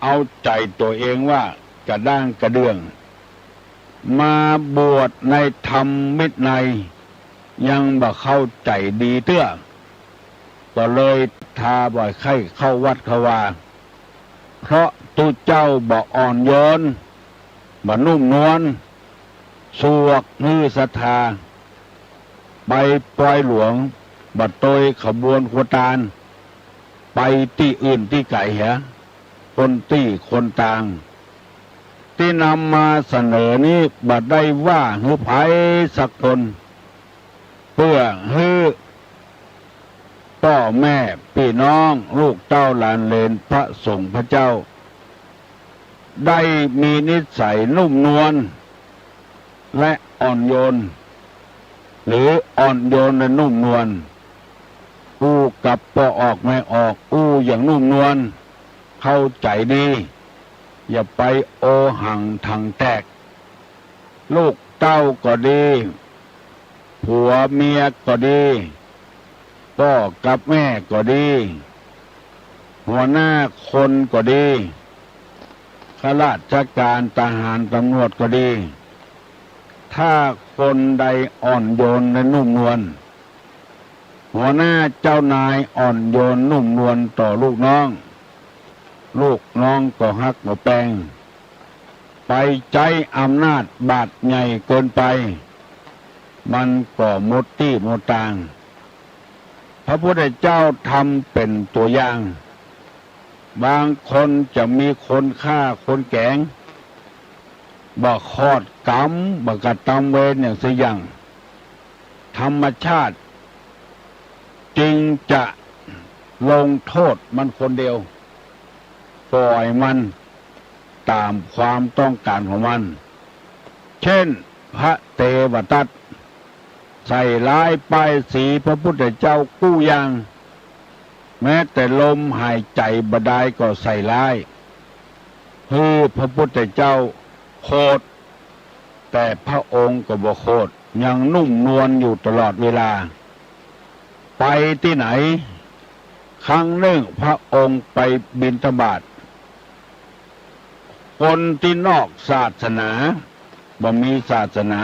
เอาใจตัวเองว่ากระด้างกระเดื่องมาบวชในธรรมมิตรในยังบ่เข้าใจดีเตื้อก็เลยทาบ่อยไข้เข้าวัดเขาว่าเพราะตุเจ้าบ่อ่อนโยนบ่นุ่มนวลสวกมือศรัทธาไปปล่อยหลวงบัดโตยขบวนขวตานไปที่อื่นที่ไกลเหรอคนตี้คนต่างที่นำมาเสนอนี้บัดได้ว่าหือไผสักคนเพื่อฮือพ่อแม่พี่น้องลูกเต้าหลานเลนพระสงฆ์พระเจ้าได้มีนิสัยนุ่มนวลและอ่อนโยนหรืออ่อนโยนและนุ่มนวลอู้กับพอออกไม่ออกอู้อย่างนุ่มนวลเข้าใจดีอย่าไปโอหังถังแตกลูกเต้าก็ดีผัวเมียก็ดีพ่อกับแม่ก็ดีหัวหน้าคนก็ดีข้าราชการทหารตำรวจก็ดีถ้าคนใดอ่อนโยนและนุ่มนวลหัวหน้าเจ้านายอ่อนโยนนุ่มนวลต่อลูกน้องก็ฮักบ่แปลงไปใจอำนาจบาดใหญ่เกินไปมันก็หมดที่หมดทางพระพุทธเจ้าทำเป็นตัวอย่างบางคนจะมีคนฆ่าคนแกล้งบ่คอดกรรมบ่กระทำเวรอย่างเสียอย่างธรรมชาติจึงจะลงโทษมันคนเดียวปล่อยมันตามความต้องการของมันเช่นพระเทวทัตใส่ร้ายป้ายสีพระพุทธเจ้ากู้ยังแม้แต่ลมหายใจบดายก็ใส่ร้ายคือพระพุทธเจ้าโคตรแต่พระองค์ก็บ่โคตรยังนุ่มนวลอยู่ตลอดเวลาไปที่ไหนครั้งหนึ่งพระองค์ไปบิณฑบาตคนที่นอกศาสนาบ่มีศาสนา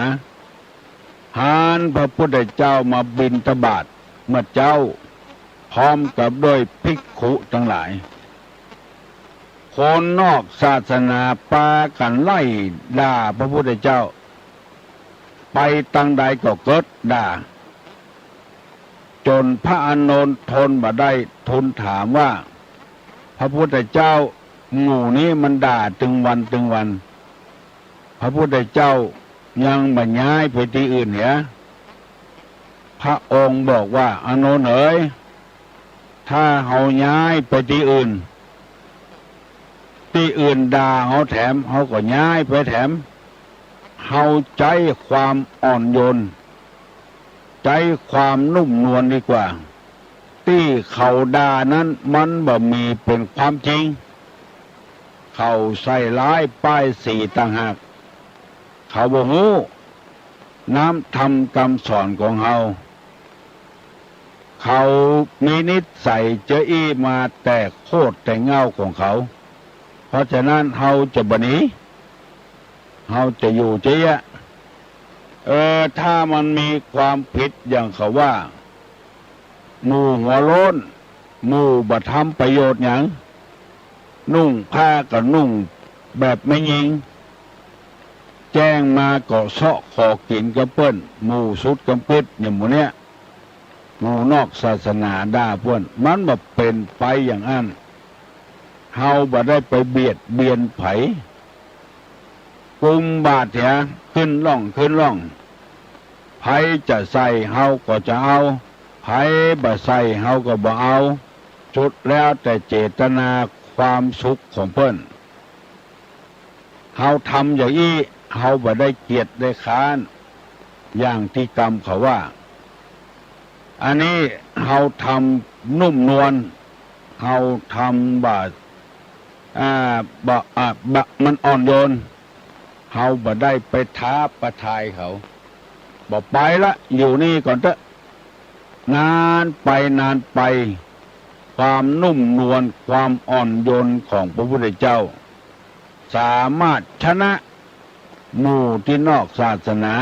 หานพระพุทธเจ้ามาบิณฑบาตเมื่อเจ้าพร้อมกับด้วยภิกขุทั้งหลายคนนอกศาสนาปากันไล่ด่าพระพุทธเจ้าไปตั้งใดก็เกิดด่าจนพระอานนท์ทนบ่ได้ทูลถามว่าพระพุทธเจ้าหมู่นี้มันด่าตึงวันพระพุทธเจ้ายังบ่ย้ายไปที่อื่นเหรอพระองค์บอกว่าอานนท์เอ๋ยถ้าเฮาย้ายไปที่อื่นด่าเฮาแถมเฮาก็ย้ายไปแถมเฮาใจความอ่อนโยนใจความนุ่มนวลดีกว่าที่เขาด่านั้นมันบ่มีเป็นความจริงเขาใส่ร้ายป้ายสีต่างหากเขาบ่ฮู้น้ำทำคำสอนของเฮาเขามีนิสัยเจ้อี้มาแต่โคตรแต่เงาของเขาเพราะฉะนั้นเฮาจะบ่หนีเฮาจะอยู่เจ๊ะถ้ามันมีความผิดอย่างเขาว่าหมู่หัวโล้นหมู่บ่ทำประโยชน์หยังนุ่งผ้าก็นุ่งแบบไม่ยิงแจ้งมาก็เสาะขอกินกับเปิ้นหมู่สุดกำปิดอย่างหมู่เนี้ยหมู่นอกศาสนาด่าเปิ้นมันบ่เป็นไปอย่างนั้นเฮาบ่ได้ไปเบียดเบียนไผกุมบาดแผลขึ้นร่องไผจะใส่เฮาก็จะเอาไผบ่ใส่เฮาก็บ่เอาสุดแล้วแต่เจตนาความสุขของเพิ่นเฮาทำอย่างนี้เฮาบ่ได้เกียรติได้ค้าน อย่างที่กรรมเขาว่า อันนี้เราทำนุ่มนวลเราทำมันอ่อนโยนเราบ่ได้ไปท้าประทายเขาบอกไปละอยู่นี่ก่อนเถอะนานไปความนุ่มนวลความอ่อนโยนของพระพุทธเจ้าสามารถชนะหมู่ที่นอกศาสนา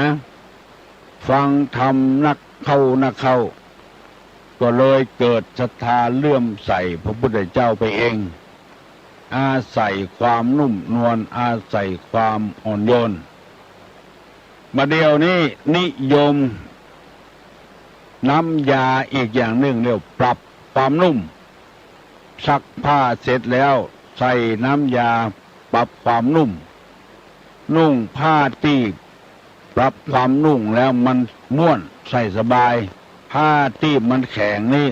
ฟังธรรมนักเข้าก็เลยเกิดศรัทธาเลื่อมใสพระพุทธเจ้าไปเองอาศัยความนุ่มนวลอาศัยความอ่อนโยนมาเดียวนี้นิยมน้ำยาอีกอย่างหนึ่งเรียกปรับความนุ่มซักผ้าเสร็จแล้วใส่น้ำยาปรับความนุ่มนุ่งผ้าที่ปรับความนุ่มแล้วมันม่วนใส่สบายผ้าที่มันแข็งนี่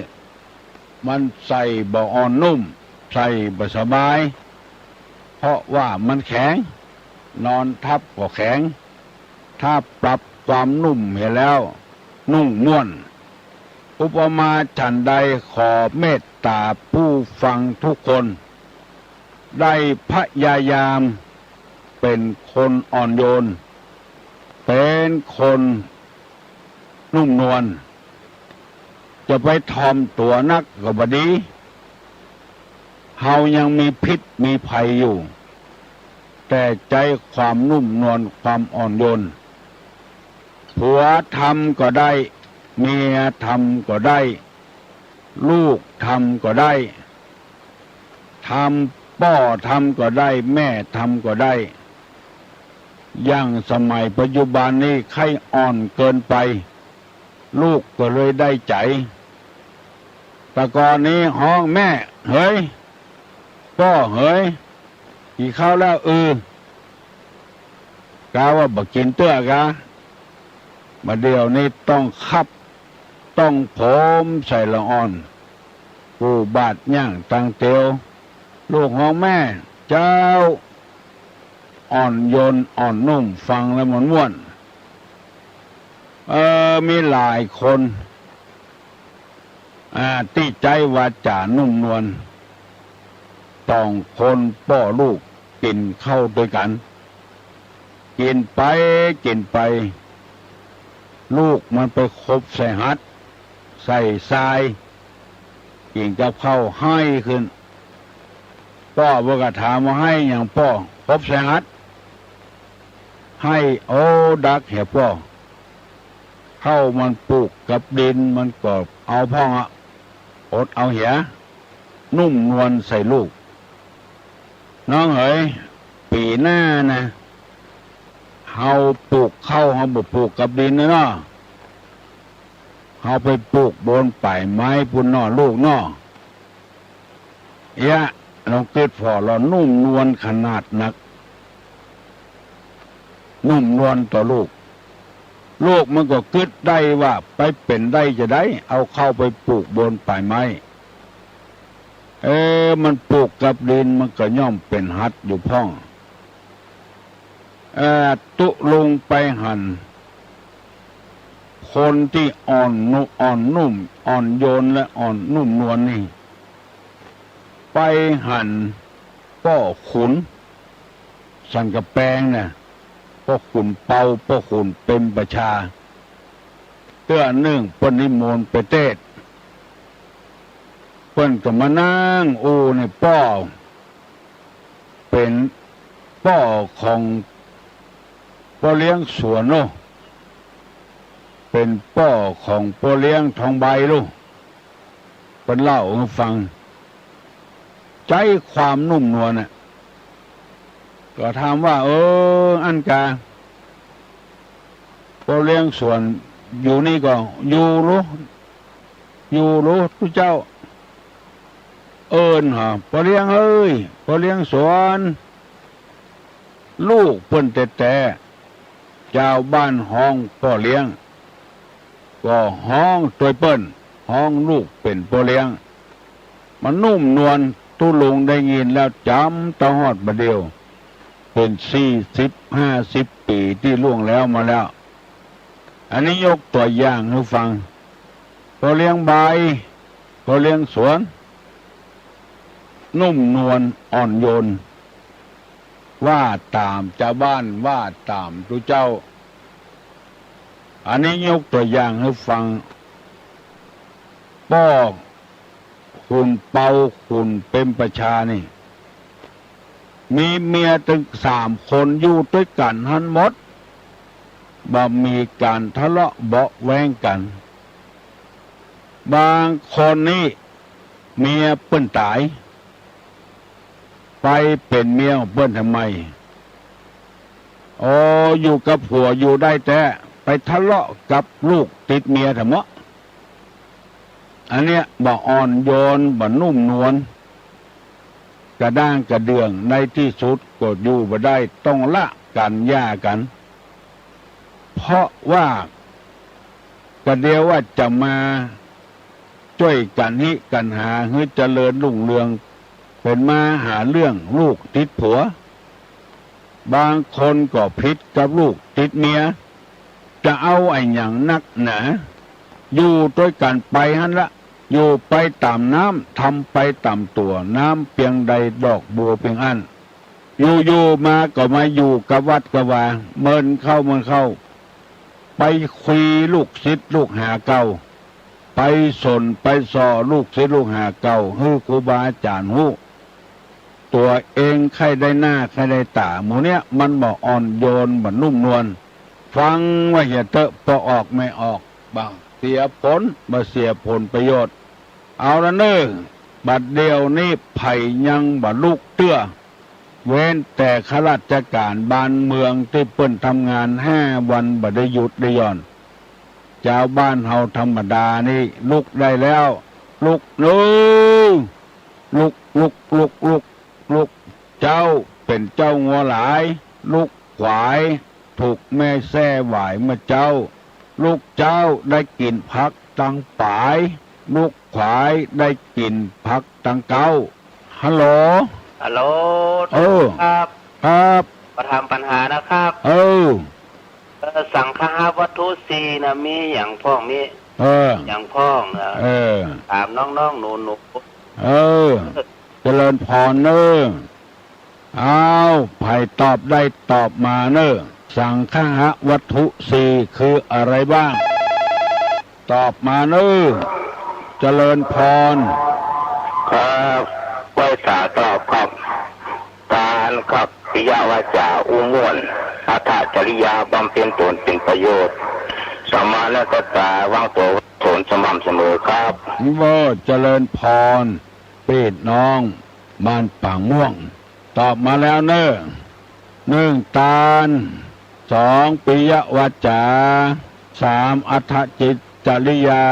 มันใส่บ่อ่อนนุ่มใส่บ่สบายเพราะว่ามันแข็งนอนทับก็แข็งถ้าปรับความนุ่มเห็นแล้วนุ่มม่วนอุปมาฉันใดขอเมตตาผู้ฟังทุกคนได้พยายามเป็นคนอ่อนโยนเป็นคนนุ่มนวลจะไปทอมตัวนักก็บ่ดีเฮายังมีพิษมีภัยอยู่แต่ใจความนุ่มนวลความอ่อนโยนผัวทำก็ได้เมียทำก็ได้ลูกทำก็ได้ทำพ่อทำก็ได้แม่ทำก็ได้อย่างสมัยปัจจุบันนี้ใครอ่อนเกินไปลูกก็เลยได้ใจแต่ก่อนนี้ห้องแม่เฮ้ยพ่อเฮ้ยกี่ข้าวแล้วกาว่าบักกินเตื้อกะมาเดียวนี้ต้องคับต้องผมใส่ละอ่อนกูบาดย่างตังเตียวลูกของแม่เจ้าอ่อนโยนอ่อนนุ่มฟังแล้วมันม่วนมีหลายคนที่ใจวาจานุ่มนวลต้องคนพ่อลูกกินเข้าด้วยกันกินไปลูกมันไปคบใส่หัดใส่ทรายกินกับข้าวให้ขึ้นพ่อบอกกถามว่าให้อย่างพ่อคบใส่หัดให้โอ้ดักเหี้ยพ่อเข้ามันปลูกกับดินมันก็เอาพ่ออดเอาเหี้ยนุ่มนวลใส่ลูกน้องเอ๋ยปีหน้านะเฮาปลูกข้าวเฮาบ่ปลูกกับดินนะเนาะเฮาไปปลูกบนป่ายไม้ปุ่นเนาะลูกเนาะเราเกิดพอเรานุ่มนวลขนาดนักนุ่มนวลต่อลูกมันก็เกิดได้ว่าไปเป็นได้จะได้เอาเข้าไปปลูกบนป่ายไม้มันปลูกกับดินมันก็ย่อมเป็นหัดอยู่พ่องตุลงไปหันคนที่อ่อนนุ่มอ่อนโยนและอ่อนนุ่มนวลนี่ไปหันพ่อขุนสันกระแปงเนี่ยพ่อขุนเป่าพ่อขุนเป็นประชาเตื้อนึ่งปนิมนต์ไปเทศเพิ่นก็มานั่งในป้อเป็นป้อของพ่อเลี้ยงสวนโนเป็นป้อของพ่อเลี้ยงทองใบลูกเป็นเล่าให้ฟังใจความนุ่มนวลน่ะก็ถามว่าอันกาพ่อเลี้ยงสวนอยู่นี่ก็อยู่รู้ทุกเจ้าพ่อเลี้ยงพ่อเลี้ยงสวนลูกเพิ่นแต่เจ้าบ้านห้องพ่อเลี้ยงก็ห้องตัวเปิ้นห้องลูกเป็นพ่อเลี้ยงมันนุ่มนวลตุลุงได้ยินแล้วจำตะฮอดบัดเดียวเป็น40-50 ปีที่ล่วงแล้วมาแล้ว อันนี้ยกตัวอย่างให้ฟังพอเลี้ยงใบพอเลี้ยงสวนนุ่มนวลอ่อนโยนว่าตามชาวบ้านว่าตามทุเจ้าอันนี้ยกตัวอย่างให้ฟังป้อคุณเปาคุณเป็นประชานี่มีเมียถึง3 คนอยู่ด้วยกันทั้งหมดบ่มีการทะเลาะเบาะแว้งกันบางคนนี่เมียเปิ้นตายไปเป็นเมียของเปิ้นทำไมอยู่กับผัวอยู่ได้แต่ไปทะเลาะกับลูกติดเมียทำไมอันเนี้ยบ่อ่อนโยนบ่นุ่มนวลกระด้างกระเดื่องในที่สุดก็อยู่บ่ได้ต้องละกันหย่ากันเพราะว่ากระเดียวว่าจะมาช่วยกันฮิกันหาให้เจริญรุ่งเรืองเป็นมาหาเรื่องลูกติดผัวบางคนก็พิษกับลูกติดเมียจะเอาไอ้อย่างนักหนาอยู่ด้วยกันไปฮั่นละอยู่ไปตามน้ำทำไปตามตัวน้ำเพียงใดดอกบัวเพียงอันอยู่มาก็มาอยู่กับวัดกับว่าเมินเข้าไปคุยลูกศิษย์ลูกหาเก่าไปสนไปสอลูกศิษย์ลูกหาเก่าฮือครูบาอาจารย์ฮู้ตัวเองใครได้หน้าใครได้ตาหมูเนี้ยมันบ่อ่อนโยนบ่นุ่มนวลฟังว่าอย่าเตอะพอออกไม่ออกบ้างเสียผลบ่เสียผลประโยชน์เอาละเน้อบัดเดียวนี้ไผ่ยังบ่ลูกเตื้อเว้นแต่ข้าราชการบ้านเมืองที่เปิ้นทำงาน5 วันบ่ได้หยุดได้หย่อนชาวบ้านเฮาธรรมดานี่ลุกได้แล้วลุกลุกเจ้าเป็นเจ้างัวหลายลูกขวายถูกแม่แซ่หวายมาเจ้าลูกเจ้าได้กินพักตังปายลูกขวายได้กินพักตังเก้าฮัลโหลครับมาทำปัญหานะครับสังฆาวัตถุสี่นะมีอย่างพ่องมีอย่างพ่องนะถามน้องๆหนูเจริญพรเนอเอาไผ่ตอบได้ตอบมาเนอสังฆะวัตถุสี่คืออะไรบ้างตอบมาเนอเจริญพรครับไว้สาตอบครับการครับปิยวาจาอุมวนอัตถจริยาบำเพ็ญตนเป็นประโยชน์สมาและก็ตาวางตัวตนสม่ำเสมอครับเจริญพรปีดน้องบ้านป่างม่วงตอบมาแล้วเนอ1ตาล2ปิยวาจา3อัตถจิตจริยา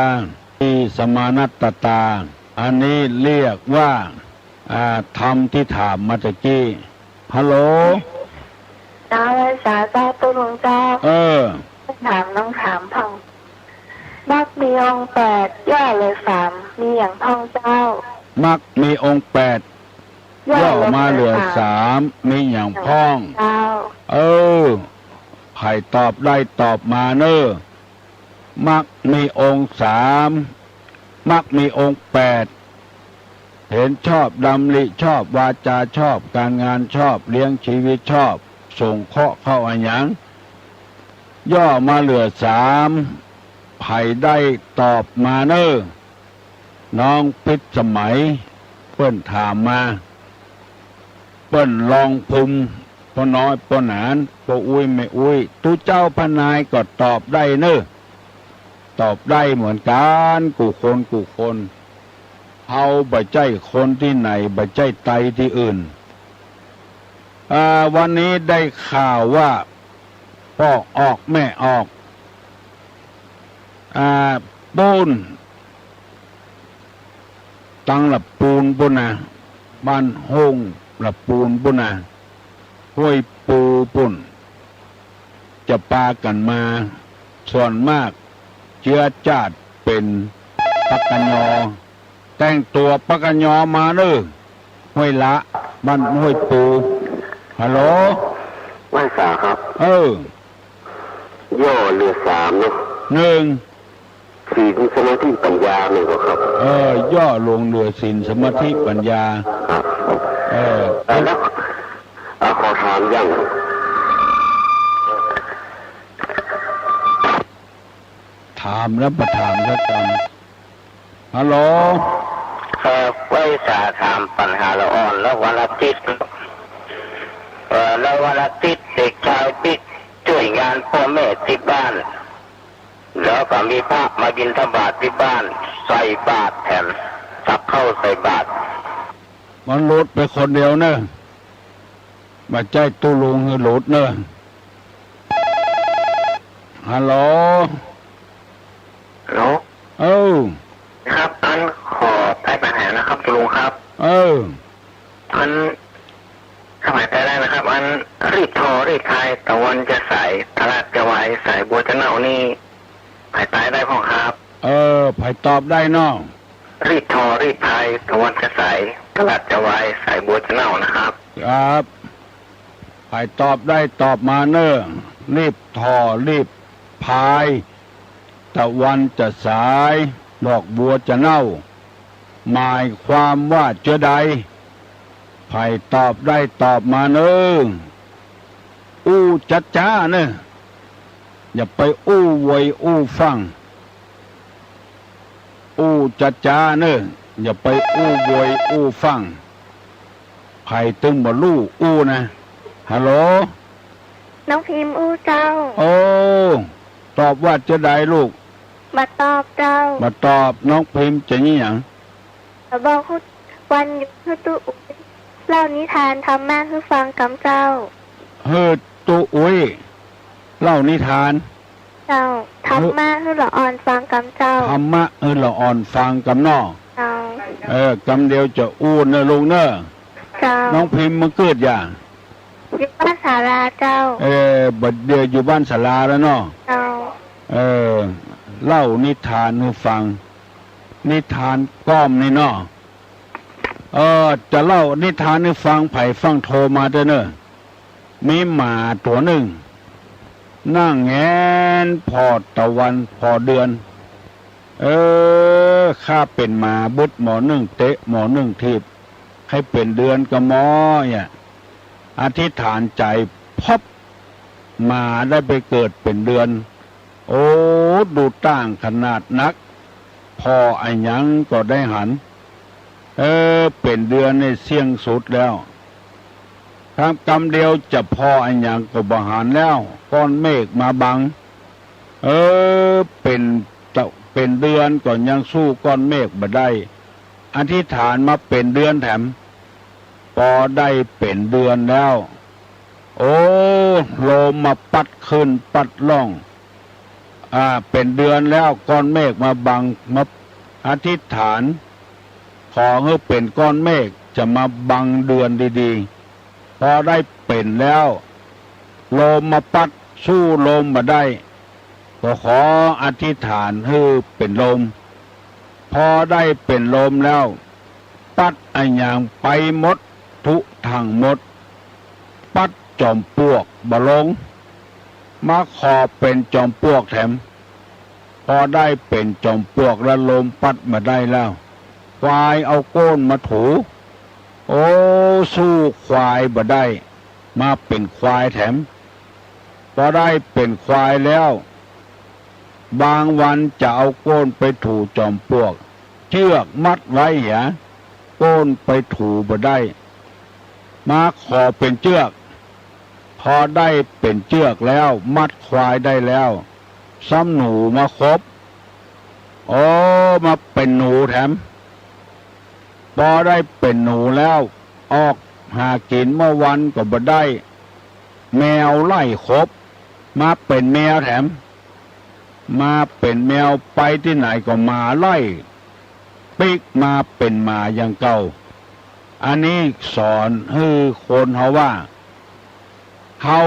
4สมานัตตาอันนี้เรียกว่าธรรมที่ถามมาตะกี้ฮัลโหลเจ้าไว้สาเจ้าตุลงเจ้าถามน้องถามพ่องมักมีองค์8ย่อเลย3มีอย่างพ่องเจ้ามักมีองค์8ย่อมาเหลือ3มีอย่างพ่องเจ้าไผ่ตอบได้ตอบมาเนอมักมีองค์3มักมีองค์8เห็นชอบดำริชอบวาจาชอบการงานชอบเลี้ยงชีวิตชอบส่งเคราะห์เข้าอันหยังย่อมาเหลือ3ไผ่ได้ตอบมาเนอน้องพิษสมัยเปิ้นถามมาเปิ้นลองภูมิพอน้อยพอหนานพออุ้ยไม่อุ้ยตู้เจ้าพนายก็ตอบได้เนอตอบได้เหมือนกันกูคนเฮาบ่ใจคนที่ไหนบ่ใจไตที่อื่นวันนี้ได้ข่าวว่าพ่อออกแม่ออกปูนตังละปูนปุนะบ้านหงละปูนปุนะห้วยปูปุ่นจะปากันมาส่วนมากเชื้อชาติเป็นปักกัญญอแต่งตัวปักกัญญอมาเนอห้วยละบ้านห้วยปูฮัลโหลไว้สาครับย่อเหลือ3เนาะ หนึ่ง ศีลสมาธิปัญญาหนึ่งครับย่อลงเหนือศีลสมาธิปัญญาแล้วขอถามยังถามแล้วประถามสักคำฮัลโหลไว้สาถามปัญหาละอ่อนแล้ววันอาทิตย์แล้ววันอาทิตย์เด็กชายปิดช่วยงานพ่อแม่ที่บ้านแล้วก็มีพระมาบิณฑบาตที่บ้านใส่บาตรแถมตักเข้าใส่บาตรมันหลุดไปคนเดียวเนอะมาใจตู้ลุงคือหลุดเนอะฮัลโหลครับอันขอใต้ปัญหานะครับตุลุงครับอันสมัยไปได้นะครับอันรีดทอรีดไทยตะวันจะใส่ตลาดจะไหวใส่บัวจะเน่านี่ภายใต้ได้พ่อครับภายตอบได้เนาะรีดทอรีดไทยตะวันจะใส่ตลาดจะไหวใส่บัวจะเน่านะครับครับภายตอบได้ตอบมาเนอะรีบทอรีบพายตะวันจะสายดอกบัวจะเน่าหมายความว่าเจอใดใครตอบได้ตอบมาเนอะจัดจ้าเนอะอย่าไปไว้ฟังจัดจ้าเนอะอย่าไปไว้ฟังใครตึงบ่รู้นะฮัลโหลน้องพิมพ์เจ้าตอบว่าเจอใดลูกมาตอบเจ้ามาตอบน้องพิมพ์จะนี่หยังบอกวันคือตู้เล่านิทานธรรมะคือฟังกำเจ้าตู้เล่านิทานเจ้าธรรมะคือละอ่อนฟังกำเจ้าธรรมะละอ่อนฟังกำนอเจ้ากำเดียวจะเนอะลุงเนอะเจ้าน้องพิมพ์มาเกิดอย่างอยู่บ้านศาลาเจ้าบัดเดียวอยู่บ้านศาลาแล้วเนาะเจ้าเล่านิทานให้ฟังนิทานก้อมนี่เนาะจะเล่านิทานให้ฟังไผ่ฟังโทรมาเด้อเนอะมีหมาตัวหนึ่งนั่งแงนพอตะวันพอเดือนข้าเป็นหมาบุดหมอหนึ่งเตะหมอหนึ่งทีบให้เป็นเดือนกับหมอเนี่ยอธิษฐานใจพบหมาได้ไปเกิดเป็นเดือนดูต่างขนาดนักพอไอ้ยังก็ได้หันเป็นเดือนในเสี่ยงสุดแล้วทำกรรมเดียวจะพอไอ้ยังก็บหารแล้วก้อนเมฆมาบังเป็นเดือนก็ยังสู้ก้อนเมฆบ่ได้อธิษฐานมาเป็นเดือนแถมพอได้เป็นเดือนแล้วลมมาปัดขึ้นปัดล่องเป็นเดือนแล้วก้อนเมฆมาบังมาอธิษฐานขอให้เป็นก้อนเมฆจะมาบังเดือนดีๆพอได้เป็นแล้วลมมาปัดสู้ลมมาได้ก็ขออธิษฐานให้เป็นลมพอได้เป็นลมแล้วปัดอันอย่างไปหมดทุทางหมดปัดจอมปลวกบลงมาขอเป็นจอมปลวกแถมพอได้เป็นจอมปลวกแล้วลมปัดมาได้แล้วควายเอาโก้นมาถูสู้ควายบ่ได้มาเป็นควายแถมพอได้เป็นควายแล้วบางวันจะเอาโก้นไปถูจอมปลวกเชือกมัดไว้โก้นไปถูบ่ได้มาขอเป็นเชือกพอได้เป็นเชือกแล้วมัดควายได้แล้วซ้ำหนูมาครบมาเป็นหนูแถมพอได้เป็นหนูแล้วออกหากินเมื่อวันก็บ่ได้แมวไล่ครบมาเป็นแมวแถมมาเป็นแมวไปที่ไหนก็มาไล่ปิกมาเป็นหมาอย่างเก่าอันนี้สอนให้คนเขาว่าเขา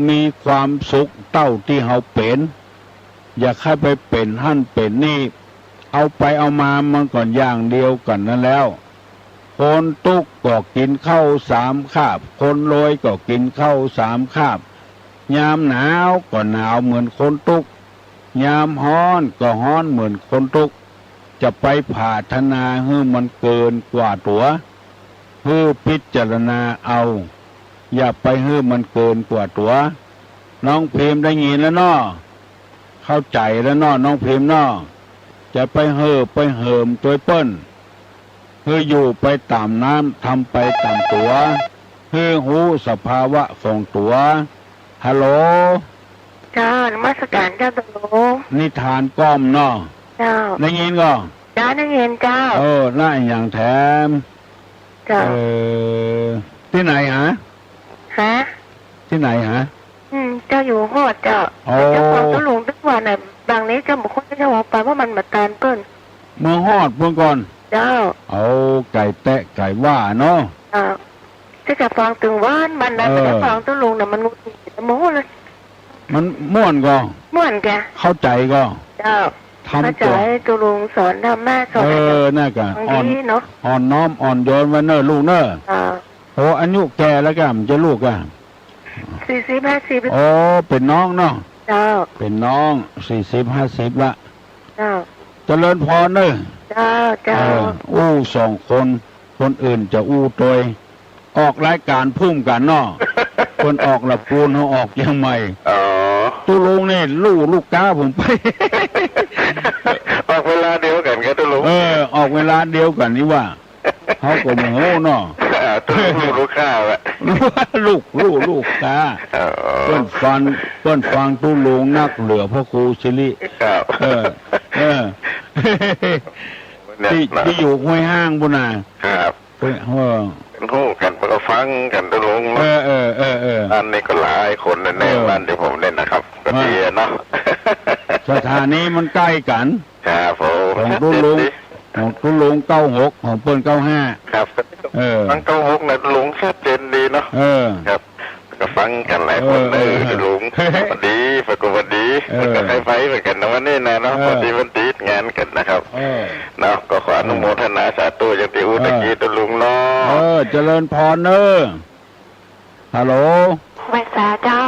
มีความสุขเต้าที่เขาเป็นอย่าให้ไปเป็นหั่นเป็นนี่เอาไปเอามามันก่อนอย่างเดียวกันนั่นแล้วคนตุกก็กินข้าว3 คาบคนรวยก็กินข้าว3 คาบยามหนาวก็หนาวเหมือนคนตุก ยามฮ้อนก็ฮ้อนเหมือนคนทุกข์จะไปผ่าธนาให้มันเกินกว่าตัวให้พิจารณาเอาอย่าไปให้มันเกินกว่าตัวน้องพิมพ์ได้ยินแล้วเนาะเข้าใจแล้วเนาะน้องพิมพ์เนาะจะไปเห่อไปเหิมตัวเปิ้นให้อยู่ไปตามน้ำทำไปตามตัวให้หูสภาวะของตัวฮัลโหลเจ้านมัสการเจ้าตุลุงนิทานก้อมเนาะเจ้าได้ยินก็เจ้าได้ยินเจ้าน่าอย่างแถมเจ้าที่ไหนฮะที่ไหนฮะเจ้าอยู่โหดเจ้าเจ้าของตุลุงทุกวันน่ะบางนี้เจ้าบุคคลเจ้าบอกไปว่ามันมาตานเปิ้นเมืองฮอดเพิ่งก่อนเจ้าเอาไก่แตะไก่ว่าเนาะที่จะฟังถึงว่านมันนะแต่ฟังตุลุงน่ะมันงุดหงิดโมโหเลยมันม่วนก็ม่วนแกเข้าใจก็เจ้าเข้าใจตุลุงสอนทำแม่สอนน่ากะอ่อนเนาะอ่อนน้อมอ่อนโยนวันเนอร์ลูกเนอร์โอ้อายุแก่แล้วกันจะลูกกัน40-50เป็นน้องเนาะเจ้าเป็นน้อง40-50ละเจ้าเจริญพรเนอะเจ้า2 คนอื่นจะตัวออกรายการพุ่มกันเนาะคนออกละปูนเขาออกยังไงตุลุงนี่ลูกก้าผมไปออกเวลาเดียวกันก็ตุลุงออกเวลาเดียวกันนี่ว่าเขาก็โมโหเนาะตุลุงลูกข้าวอะลูกก้าเปิ้นฟังตุลุงนักเหลือพ่อครูชิลิที่อยู่ห้วยห้างบุญน่ะครับเป็นหู้กันก็ฟังกันตุลุงอันนี้ก็หลายคนในบ้านที่ผมเล่นนะครับก็ดีเนาะสถานีมันใกล้กันครับผมของตุลุง96ของเปิ้น95ครับฟัง96นะตุลุงชัดเจนดีเนาะครับก็ฟังกันหลายคนตุลุงพอดีฝากพอดีก็ใครไปเหมือนกันนะวันนี้นะเนาะพอดีวันติดงานกันนะครับเนาะก็ขออนุโมทนาสาธุอย่างที่อุตกี้ตุลุงเนาะเจริญพรเนอฮัลโหลไว้สาเจ้า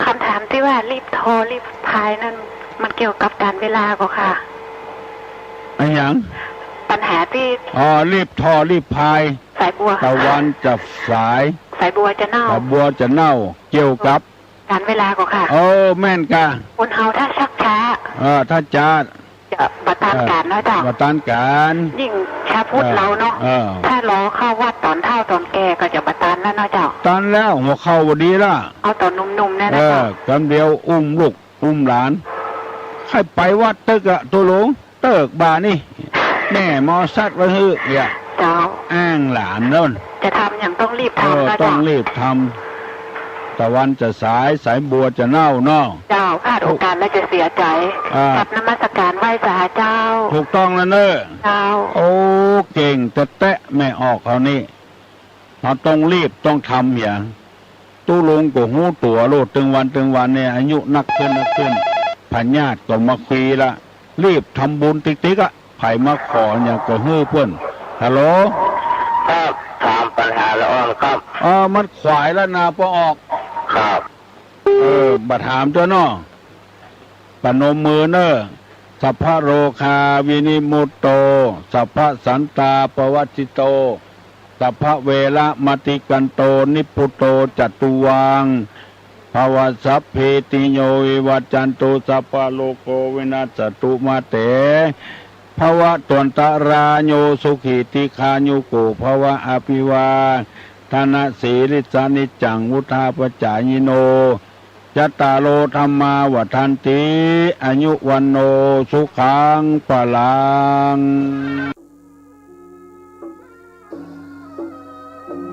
คำถามที่ว่ารีบโทรรีบพายนั่นมันเกี่ยวกับการเวลาก็ค่ะอะไรอย่างปัญหาที่รีบทอรีบพายสายบัวตะวันจะสายบัวจะเน่าเกี่ยวกับการเวลาก็ค่ะแม่นกะคนเฮาถ้าชักช้าถ้าจ้าจะบัตานการเนาะเจ้าบัตานการยิ่งชาพุทธเราเนาะถ้ารอเข้าวัดตอนเฒ่าตอนแก่ก็จะบัตานแล้วเนาะเจ้าตานแล้วหัวเข้าดีละเอาตอนนุ่มๆแน่นะเจ้ากำเดียวอุ้มลูกอุ้มหลานให้ไปวัดตึกอะตัวหลวงเติกบานี่แม่มอสัตว์ไว้ฮืออย่าเจ้าอ้างหลานนั่นจะทำอย่างต้องรีบทำนะต้องรีบทำตะวันจะสายบัวจะเน่าเนาะเจ้าพลาดโอกาสแล้วจะเสียใจกับนมัสการไหว้สาเจ้าถูกต้องแล้วเนอะเจ้าเก่งแตะไม่ออกเขานี่เราต้องรีบต้องทำอย่างตู้ลงก็หูตัวโลดตึงวันเนี่ยอายุนักขึ้นพันญาติก็มาคุยละรีบทำบุญติ๊กอะไผ่มาขออย่างก็ฮื้อเพื่อนฮัลโหลครับถามปัญหาแล้วครับมันขวายแล้วนาพอออกครับบัดถามตัวน้อปนมมือเนอสัพพะโรคาวินิมุตโตสัพพะสันตาปวัตติโตสัพพะเวระมติกันโตนิพุตโตจัตุวังภวสัพเพติโยวิวัจจันตุสัพพะโลโกวินาศตุมาเตภวะตวนตราโยสุขีติคาโยโกภวะอภิวาทนาสีลิสานิจังวุธาปจายโนจัตตาโลธรรมาวัฏันติอายุวันโนสุขังปะลัง